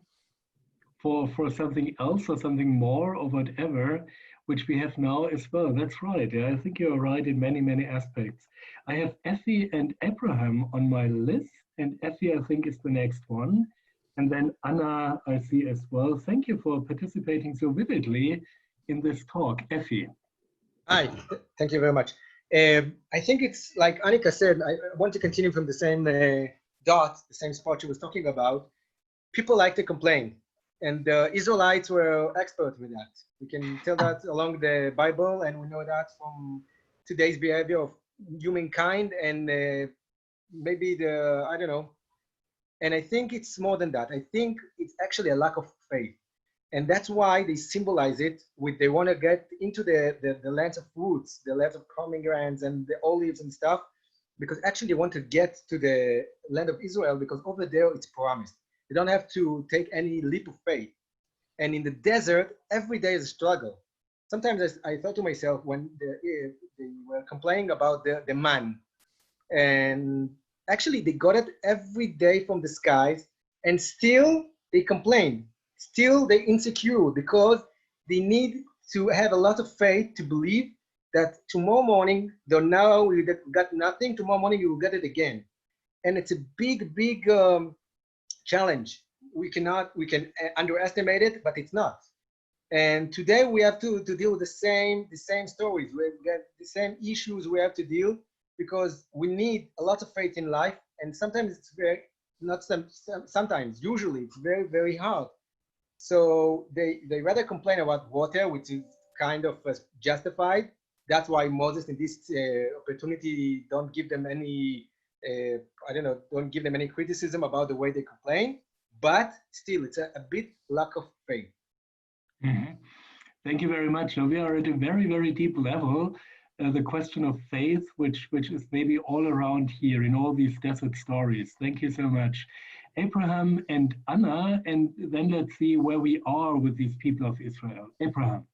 for something else or something more or whatever, which we have now as well. That's right. Yeah, I think you're right in many aspects. I have Effie and Abraham on my list, and Effie I think is the next one. And then Anna, I see as well. Thank you for participating so vividly in this talk. Effie. Hi, thank you very much. I think it's like Annika said, I want to continue from the same dot, the same spot she was talking about. People like to complain, and the Israelites were expert with that. We can tell that along the Bible, and we know that from today's behavior of humankind, and maybe I don't know. And I think it's more than that. I think it's actually a lack of faith. And that's why they symbolize it with, they want to get into the lands of fruits, the lands of pomegranates and the olives and stuff, because actually they want to get to the land of Israel because over there it's promised. They don't have to take any leap of faith. And in the desert, every day is a struggle. Sometimes I thought to myself when they were complaining about the man, and actually they got it every day from the skies, and still they complain. Still they're insecure because they need to have a lot of faith to believe that tomorrow morning, though now you got nothing, tomorrow morning you will get it again. And it's a big, big challenge. We can underestimate it, but it's not. And today we have to deal with the same stories. We get the same issues we have to deal because we need a lot of faith in life. And sometimes it's sometimes, usually it's very, very hard. So they rather complain about water, which is kind of justified. That's why Moses in this opportunity don't give them any, don't give them any criticism about the way they complain. But still, it's a bit lack of faith. Mm-hmm. Thank you very much. Now we are at a very, very deep level. The question of faith, which is maybe all around here in all these desert stories. Thank you so much. Abraham and Anna, and then let's see where we are with these people of Israel. Abraham.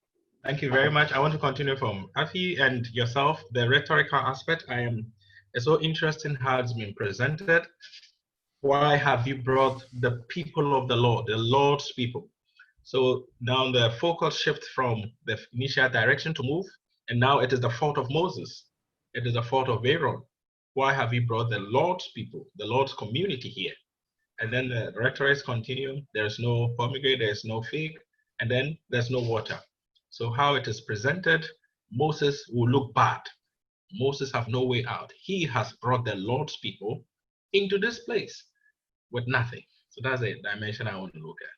Thank you very much. I want to continue from Afi and yourself. The rhetorical aspect, it's so interesting how it's been presented. Why have you brought the people of the Lord, the Lord's people? So now the focus shift from the initial direction to move, and now it is the fault of Moses. It is the fault of Aaron. Why have you brought the Lord's people, the Lord's community here? And then the rhetorics continue. There's no pomegranate, there's no fig, and then there's no water. So how it is presented, Moses will look bad. Moses have no way out. He has brought the Lord's people into this place with nothing. So that's a dimension I want to look at.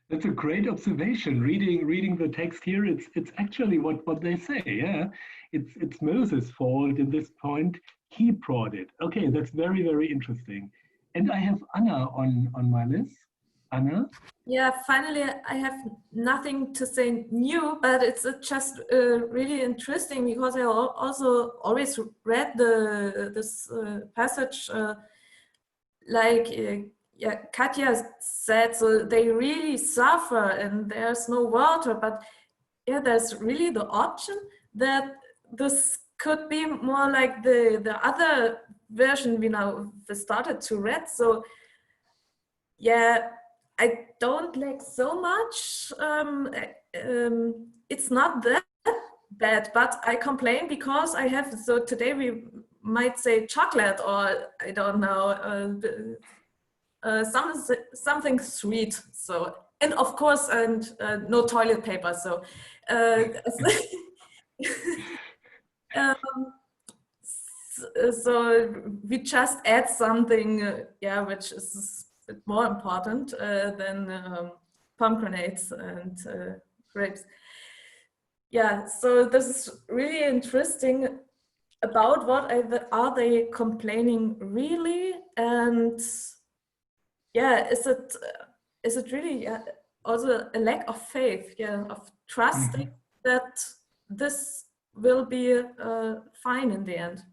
That's a great observation. Reading the text here, it's actually what they say. Yeah, it's Moses' fault in this point. He brought it. Okay, that's very, very interesting. And I have Anna on my list. Anna? Yeah, finally, I have nothing to say new, but it's just really interesting because I also always read this passage Katja said, so they really suffer and there's no water, but yeah, there's really the option that this could be more like the other version we started to read. So yeah, I don't like so much. It's not that bad, but I complain because I have, so today we might say chocolate or I don't know, something sweet. So, and of course, no toilet paper. So, so we just add something, which is a bit more important than pomegranates and grapes. Yeah, so this is really interesting about what are they complaining really, and yeah, is it really also a lack of faith, of trusting that this will be fine in the end?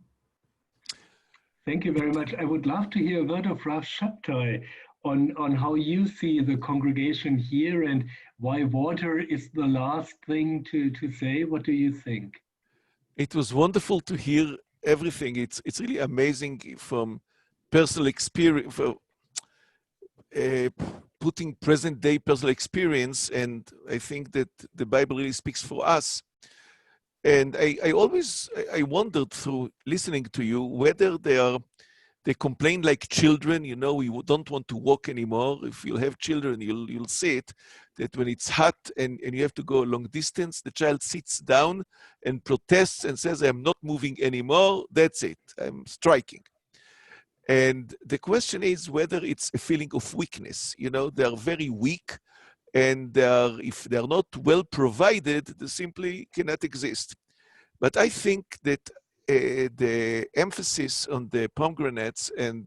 Thank you very much. I would love to hear a word of Rav Shabtai on how you see the congregation here and why water is the last thing to say. What do you think? It was wonderful to hear everything. It's really amazing from personal experience, putting present day personal experience, and I think that the Bible really speaks for us. And I wondered through listening to you whether there they complain like children, you know, we don't want to walk anymore. If you have children, you'll see it, that when it's hot and you have to go a long distance, the child sits down and protests and says, I'm not moving anymore, that's it, I'm striking. And the question is whether it's a feeling of weakness. You know, they are very weak, and if they're not well provided, they simply cannot exist. But I think that the emphasis on the pomegranates and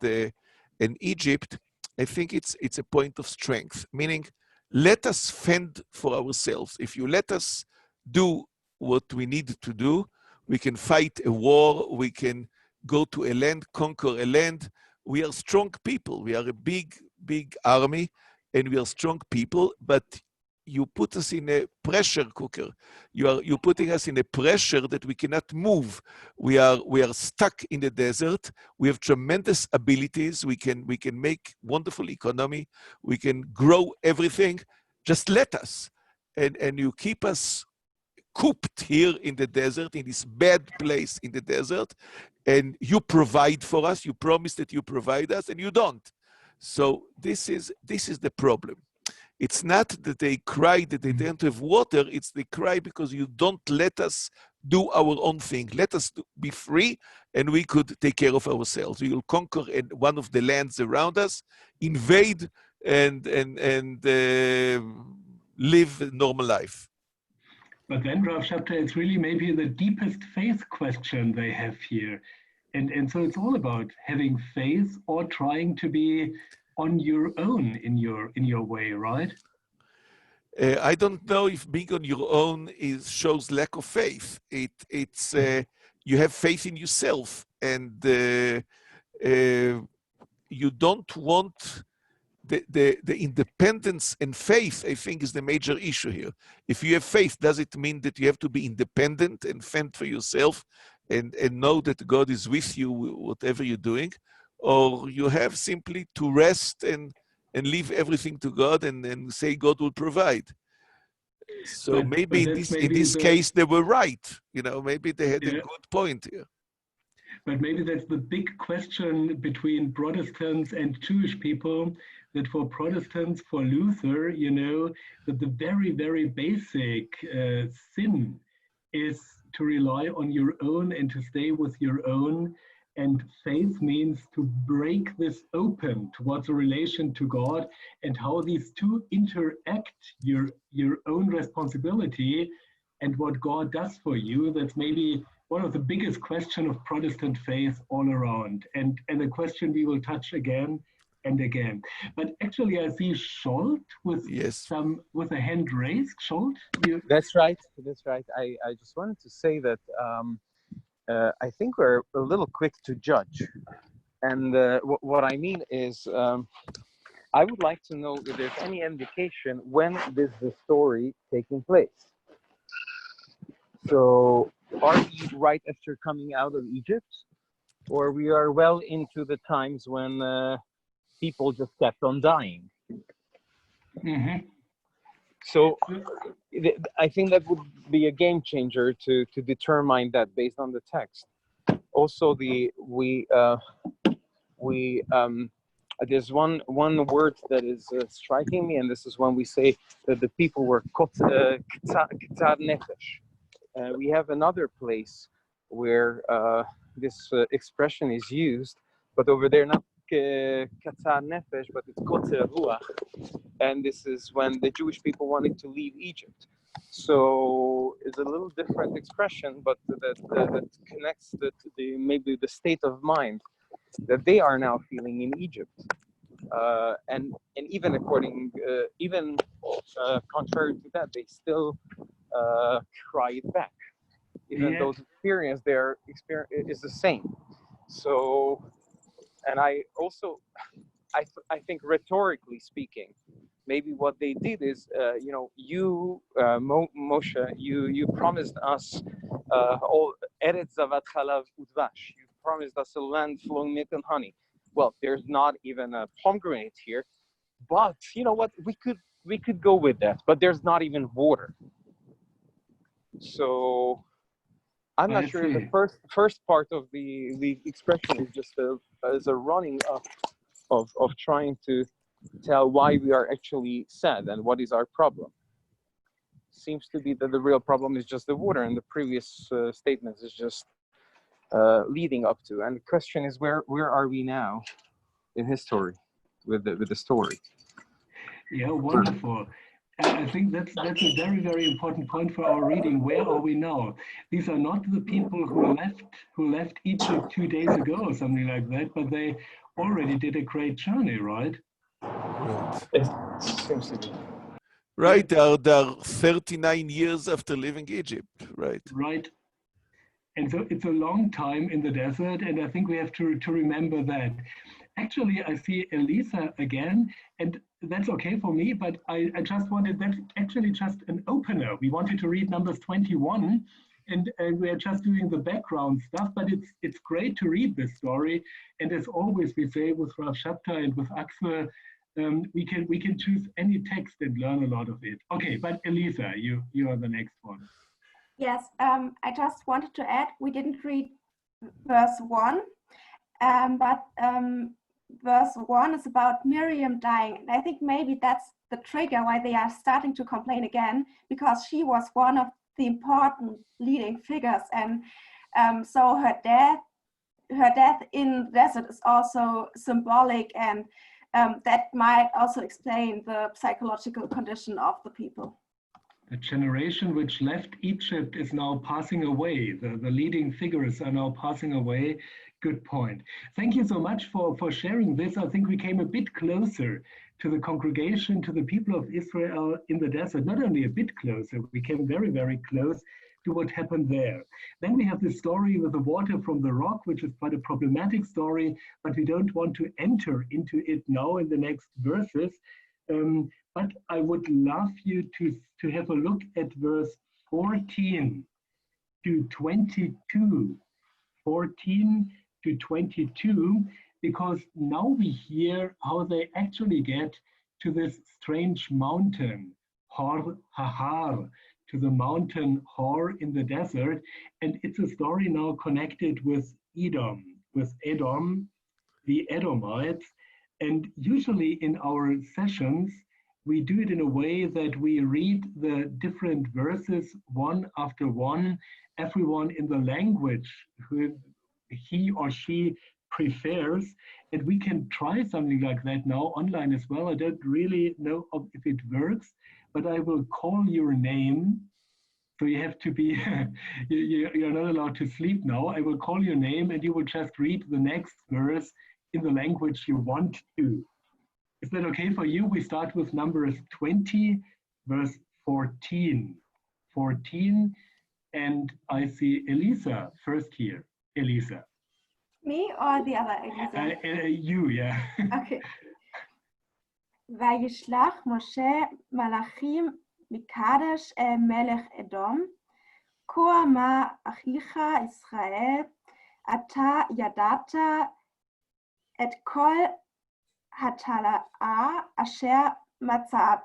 Egypt, I think it's a point of strength, meaning let us fend for ourselves. If you let us do what we need to do, we can fight a war, we can go to a land, conquer a land. We are strong people. We are a big, big army, and we are strong people, but you put us in a pressure cooker. You're putting us in a pressure that we cannot move. We are stuck in the desert. We have tremendous abilities. We can make wonderful economy. We can grow everything. Just let us. And you keep us cooped here in the desert, in this bad place in the desert, and you provide for us. You promise that you provide us, and you don't. So this is the problem. It's not that they cry that they don't have water, it's they cry because you don't let us do our own thing. Let us be free, and we could take care of ourselves. We will conquer one of the lands around us, invade, and live a normal life. But then, Rav Shabtai, it's really maybe the deepest faith question they have here. And so it's all about having faith or trying to be on your own in your way, right? I don't know if being on your own shows lack of faith. It's you have faith in yourself, and you don't want the independence and faith, I think, is the major issue here. If you have faith, does it mean that you have to be independent and fend for yourself and know that God is with you, whatever you're doing? Or you have simply to rest and leave everything to God and say God will provide? So maybe in this case, they were right. You know, maybe they had a good point here. But maybe that's the big question between Protestants and Jewish people, that for Protestants, for Luther, you know, that the very, very basic sin is to rely on your own and to stay with your own. And faith means to break this open towards a relation to God, and how these two interact, your own responsibility and what God does for you. That's maybe one of the biggest questions of Protestant faith all around, and a question we will touch again and again. But actually, I see Scholt with a hand raised. Scholt, That's right. That's right. I just wanted to say that I think we're a little quick to judge, and what I mean is, I would like to know if there's any indication when is the story taking place. So, are we right after coming out of Egypt, or we are well into the times when people just kept on dying? Mm-hmm. So I think that would be a game changer to determine that based on the text. Also, there's one word that is striking me, and this is when we say that the people were ktar nefesh. We have another place where this expression is used, but over there not ktar nefesh, but it's koter ruach, and this is when the Jewish people wanted to leave Egypt. So it's a little different expression, but that connects maybe the state of mind that they are now feeling in Egypt, and even contrary to that, they still cry it back, even though their experience is the same. So, and I think rhetorically speaking, maybe what they did is, Moshe, you promised us all Eretz Zavat Chalav Udvash. You promised us a land flowing milk and honey. Well, there's not even a pomegranate here, but you know what? We could go with that, but there's not even water. So I'm not sure. The first part of the expression is just as a running up of trying to tell why we are actually sad and what is our problem. Seems to be that the real problem is just the water, and the previous statements is just leading up to. And the question is, where are we now in history with the story? Yeah, wonderful. I think that's a very, very important point for our reading. Where are we now? These are not the people who left Egypt 2 days ago or something like that, but they already did a great journey, right? Right. It seems to be. Right, they are 39 years after leaving Egypt, right? Right. And so it's a long time in the desert, and I think we have to remember that. Actually, I see Elisa again, and that's okay for me, but I just wanted, that's actually just an opener. We wanted to read Numbers 21, and we're just doing the background stuff, but it's great to read this story. And as always, we say with Rav Shabtai and with Axel, we can choose any text and learn a lot of it. Okay, but Elisa, you are the next one. Yes, I just wanted to add, we didn't read verse 1, but verse 1 is about Miriam dying. And I think maybe that's the trigger why they are starting to complain again, because she was one of the important leading figures. And so her death in the desert is also symbolic, and that might also explain the psychological condition of the people. The generation which left Egypt is now passing away. The leading figures are now passing away. Good point. Thank you so much for sharing this. I think we came a bit closer to the congregation, to the people of Israel in the desert. Not only a bit closer, we came very, very close to what happened there. Then we have the story with the water from the rock, which is quite a problematic story, but we don't want to enter into it now in the next verses. But I would love you to have a look at verse 14 to 22. 14 to 22, because now we hear how they actually get to this strange mountain, Har Hahar, to the mountain Hor in the desert. And it's a story now connected with Edom, the Edomites. And usually in our sessions, we do it in a way that we read the different verses one after one, everyone in the language who he or she prefers, and we can try something like that now online as well. I don't really know if it works, but I will call your name. So you have to be, you're not allowed to sleep now. I will call your name and you will just read the next verse in the language you want to. Is that okay for you? We start with Numbers 20, verse 14. 14, and I see Elisa first here. Elisa. Me or the other Elisa? You, yeah. Okay. וישלח משה מלאכים מקדש אל מלך אדום, כה אמר אחיך ישראל, אתה ידעת את כל התלאה אשר מצאנו.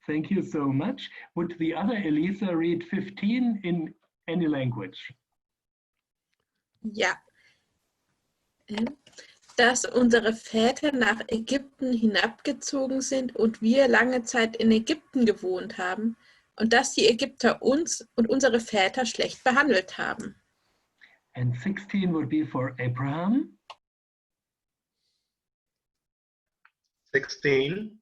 Thank you so much. Would the other Elisa read 15 in any language? Ja. Dass unsere Väter nach Ägypten hinabgezogen sind und wir lange Zeit in Ägypten gewohnt haben und dass die Ägypter uns und unsere Väter schlecht behandelt haben. And 16 would be for Abraham. 16.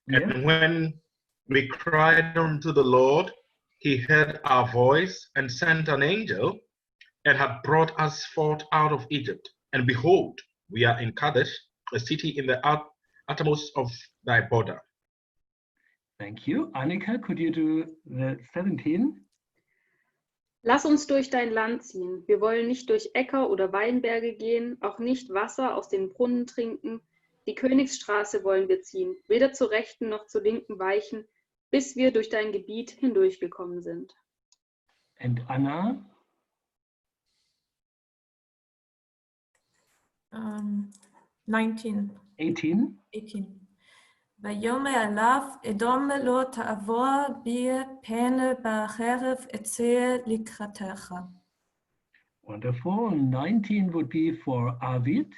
Yeah. And when we cried unto the Lord, he heard our voice and sent an angel and had brought us forth out of Egypt. And behold, we are in Kadesh, a city in the uttermost of thy border. Thank you. Annika, could you do the 17? Lass uns durch dein Land ziehen. Wir wollen nicht durch Äcker oder Weinberge gehen, auch nicht Wasser aus den Brunnen trinken. Die Königsstraße wollen wir ziehen, weder zur rechten noch zur linken weichen, bis wir durch dein Gebiet hindurchgekommen sind. And Anna? 19. 18. ויאמר אליו, אדום לא תעבור בי פן בחרב אצא לקראתך. Wonderful. 19 would be for Arvid.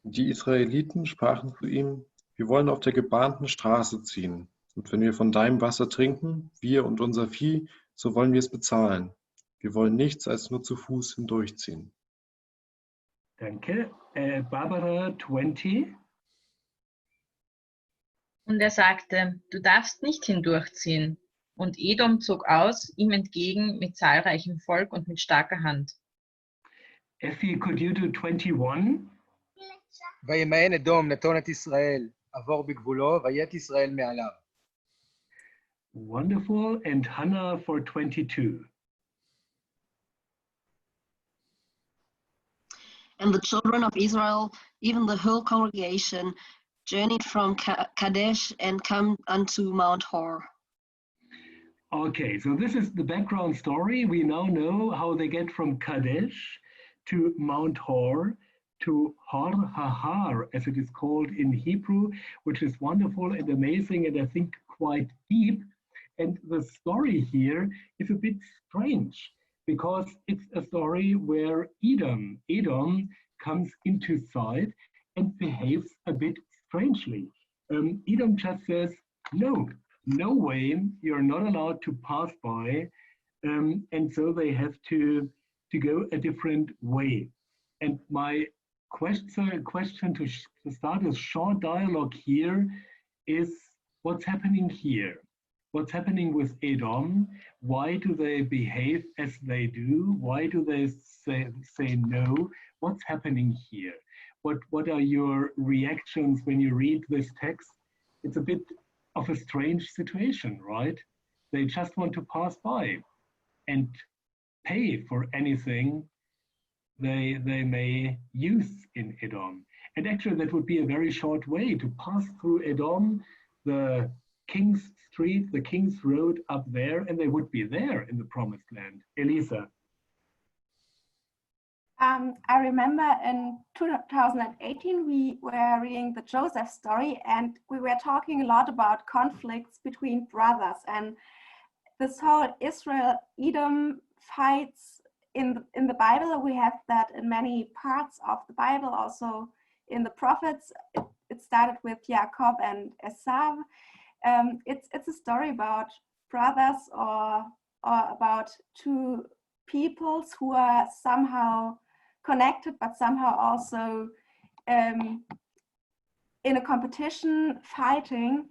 Die Israeliten sprachen zu ihm: Wir wollen auf der gebahnten Straße ziehen. Und wenn wir von deinem Wasser trinken, wir und unser Vieh, so wollen wir es bezahlen. Wir wollen nichts als nur zu Fuß hindurchziehen. Danke. Barbara, 20. Und er sagte, du darfst nicht hindurchziehen. Und Edom zog aus, ihm entgegen mit zahlreichem Volk und mit starker Hand. Effie, could you do 21? וימיין אדום נתון את ישראל, עבור בגבולו, ויית ישראל מעליו. Wonderful. And Hannah for 22. And the children of Israel, even the whole congregation, journeyed from Kadesh and come unto Mount Hor. Okay, so this is the background story. We now know how they get from Kadesh to Mount Hor, to Har Hahar, as it is called in Hebrew, which is wonderful and amazing and I think quite deep. And the story here is a bit strange because it's a story where Edom comes into sight and behaves a bit strangely. Edom just says, no way, you're not allowed to pass by. And so they have to go a different way. And my question to start a short dialogue here is what's happening here? What's happening with Edom? Why do they behave as they do? Why do they say no? What's happening here? What are your reactions when you read this text? It's a bit of a strange situation, right? They just want to pass by and pay for anything they may use in Edom. And actually that would be a very short way to pass through Edom, the King's Street, the King's Road up there, and they would be there in the Promised Land. Elisa. I remember in 2018 we were reading the Joseph story and we were talking a lot about conflicts between brothers, and this whole Israel-Edom fights in the Bible. We have that in many parts of the Bible, also in the prophets. It started with Jacob and Esau. It's a story about brothers or about two peoples who are somehow connected, but somehow also in a competition fighting.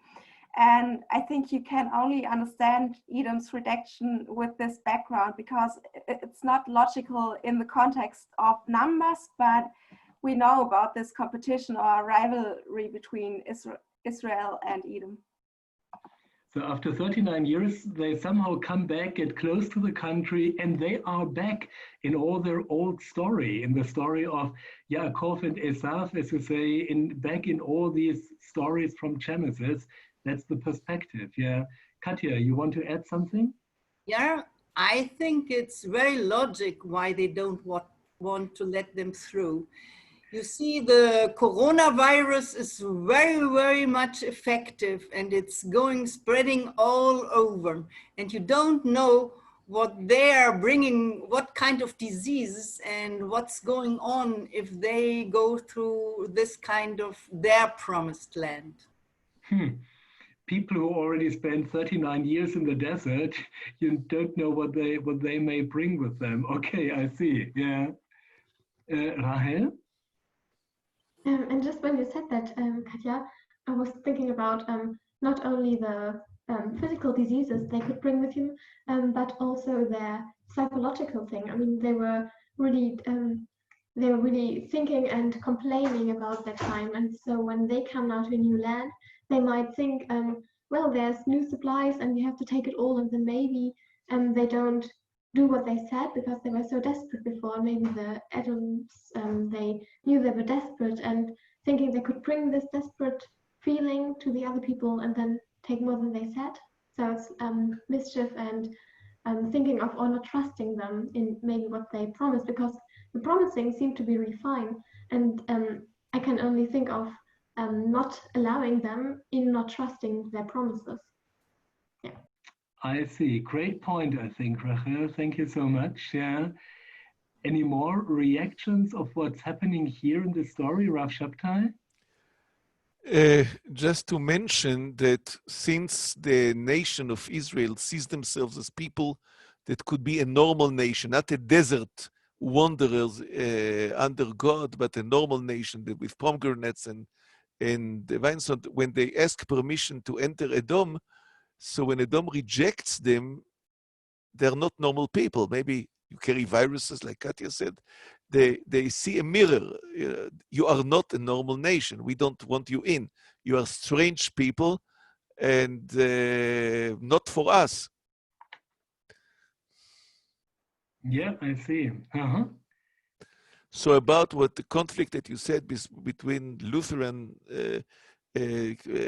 And I think you can only understand Edom's reaction with this background because it's not logical in the context of numbers, but we know about this competition or rivalry between Israel and Edom. So after 39 years, they somehow come back, get close to the country, and they are back in all their old story, in the story of Yaakov and Esau, as you say, back in all these stories from Genesis. That's the perspective, yeah. Katja, you want to add something? Yeah, I think it's very logic why they don't want to let them through. You see, the coronavirus is very, very much effective and it's spreading all over. And you don't know what they are bringing, what kind of diseases and what's going on if they go through this kind of their promised land. People who already spent 39 years in the desert, you don't know what they may bring with them. Okay, I see, yeah. Rahel? And just when you said that, Katja, I was thinking about not only the physical diseases they could bring with you, but also their psychological thing. I mean, they were really thinking and complaining about their time. And so when they come now to a new land, they might think, well, there's new supplies and we have to take it all, and then maybe they don't do what they said because they were so desperate before. Maybe the Edoms, they knew they were desperate and thinking they could bring this desperate feeling to the other people and then take more than they said. So it's mischief and thinking of or not trusting them in maybe what they promised, because the promising seemed to be really fine. And I can only think of not allowing them in not trusting their promises. Yeah. I see. Great point, I think, Rachel. Thank you so much. Yeah. Any more reactions of what's happening here in the story, Rav Shabtai? Just to mention that since the nation of Israel sees themselves as people that could be a normal nation, not a desert wanderers under God, but a normal nation that with pomegranates and the vines, when they ask permission to enter Edom, so when Edom rejects them, they're not normal people. Maybe you carry viruses, like Katya said. They see a mirror. You are not a normal nation. We don't want you in. You are strange people and not for us. Yeah, I see. Uh-huh. So about what the conflict that you said between Lutheran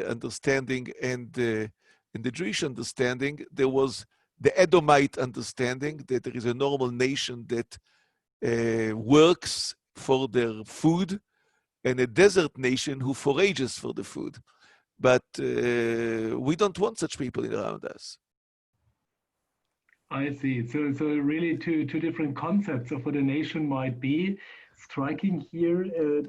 understanding and the Jewish understanding, there was the Edomite understanding that there is a normal nation that works for their food and a desert nation who forages for the food. But we don't want such people around us. I see. So really two different concepts of what a nation might be, striking here and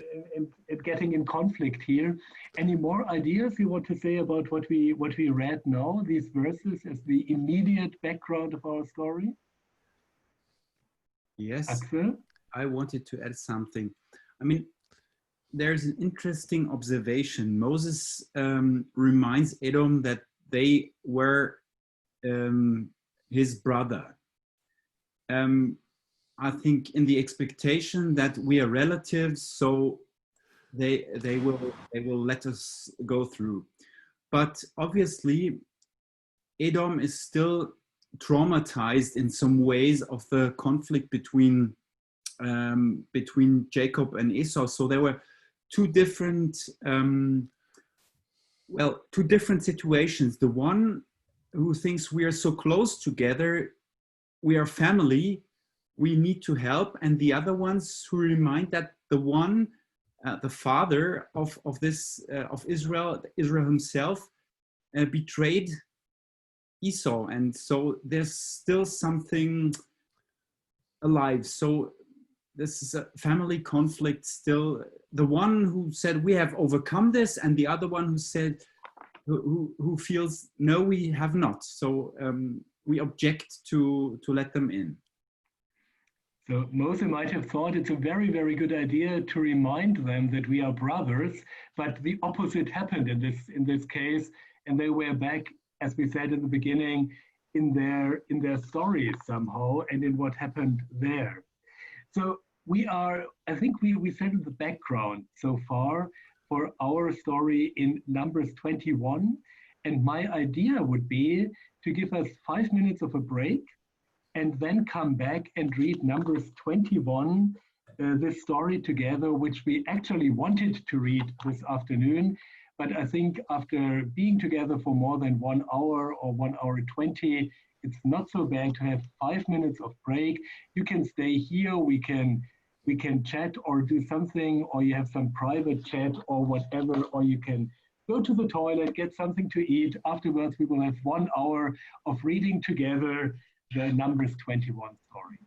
getting in conflict here. Any more ideas you want to say about what we read now, these verses as the immediate background of our story? Yes, Axel? I wanted to add something. I mean, there's an interesting observation. Moses reminds Edom that they were his brother. I think in the expectation that we are relatives, so they will let us go through. But obviously, Edom is still traumatized in some ways of the conflict between Jacob and Esau. So there were two different situations. The one who thinks we are so close together, we are family, we need to help, and the other ones who remind that the one, the father of Israel himself, betrayed Esau, and so there's still something alive. So this is a family conflict still. The one who said we have overcome this, and the other one who said, who feels no, we have not. So we object to let them in. So Moses might have thought it's a very, very good idea to remind them that we are brothers, but the opposite happened in this case, and they were back, as we said in the beginning, in their stories somehow, and in what happened there. So I think we set the background so far for our story in Numbers 21, and my idea would be to give us 5 minutes of a break and then come back and read Numbers 21, this story together, which we actually wanted to read this afternoon. But I think after being together for more than 1 hour or 1 hour 20, it's not so bad to have 5 minutes of break. You can stay here, we can chat or do something, or you have some private chat or whatever, or you can go to the toilet, get something to eat. Afterwards, we will have 1 hour of reading together the Numbers 21 story.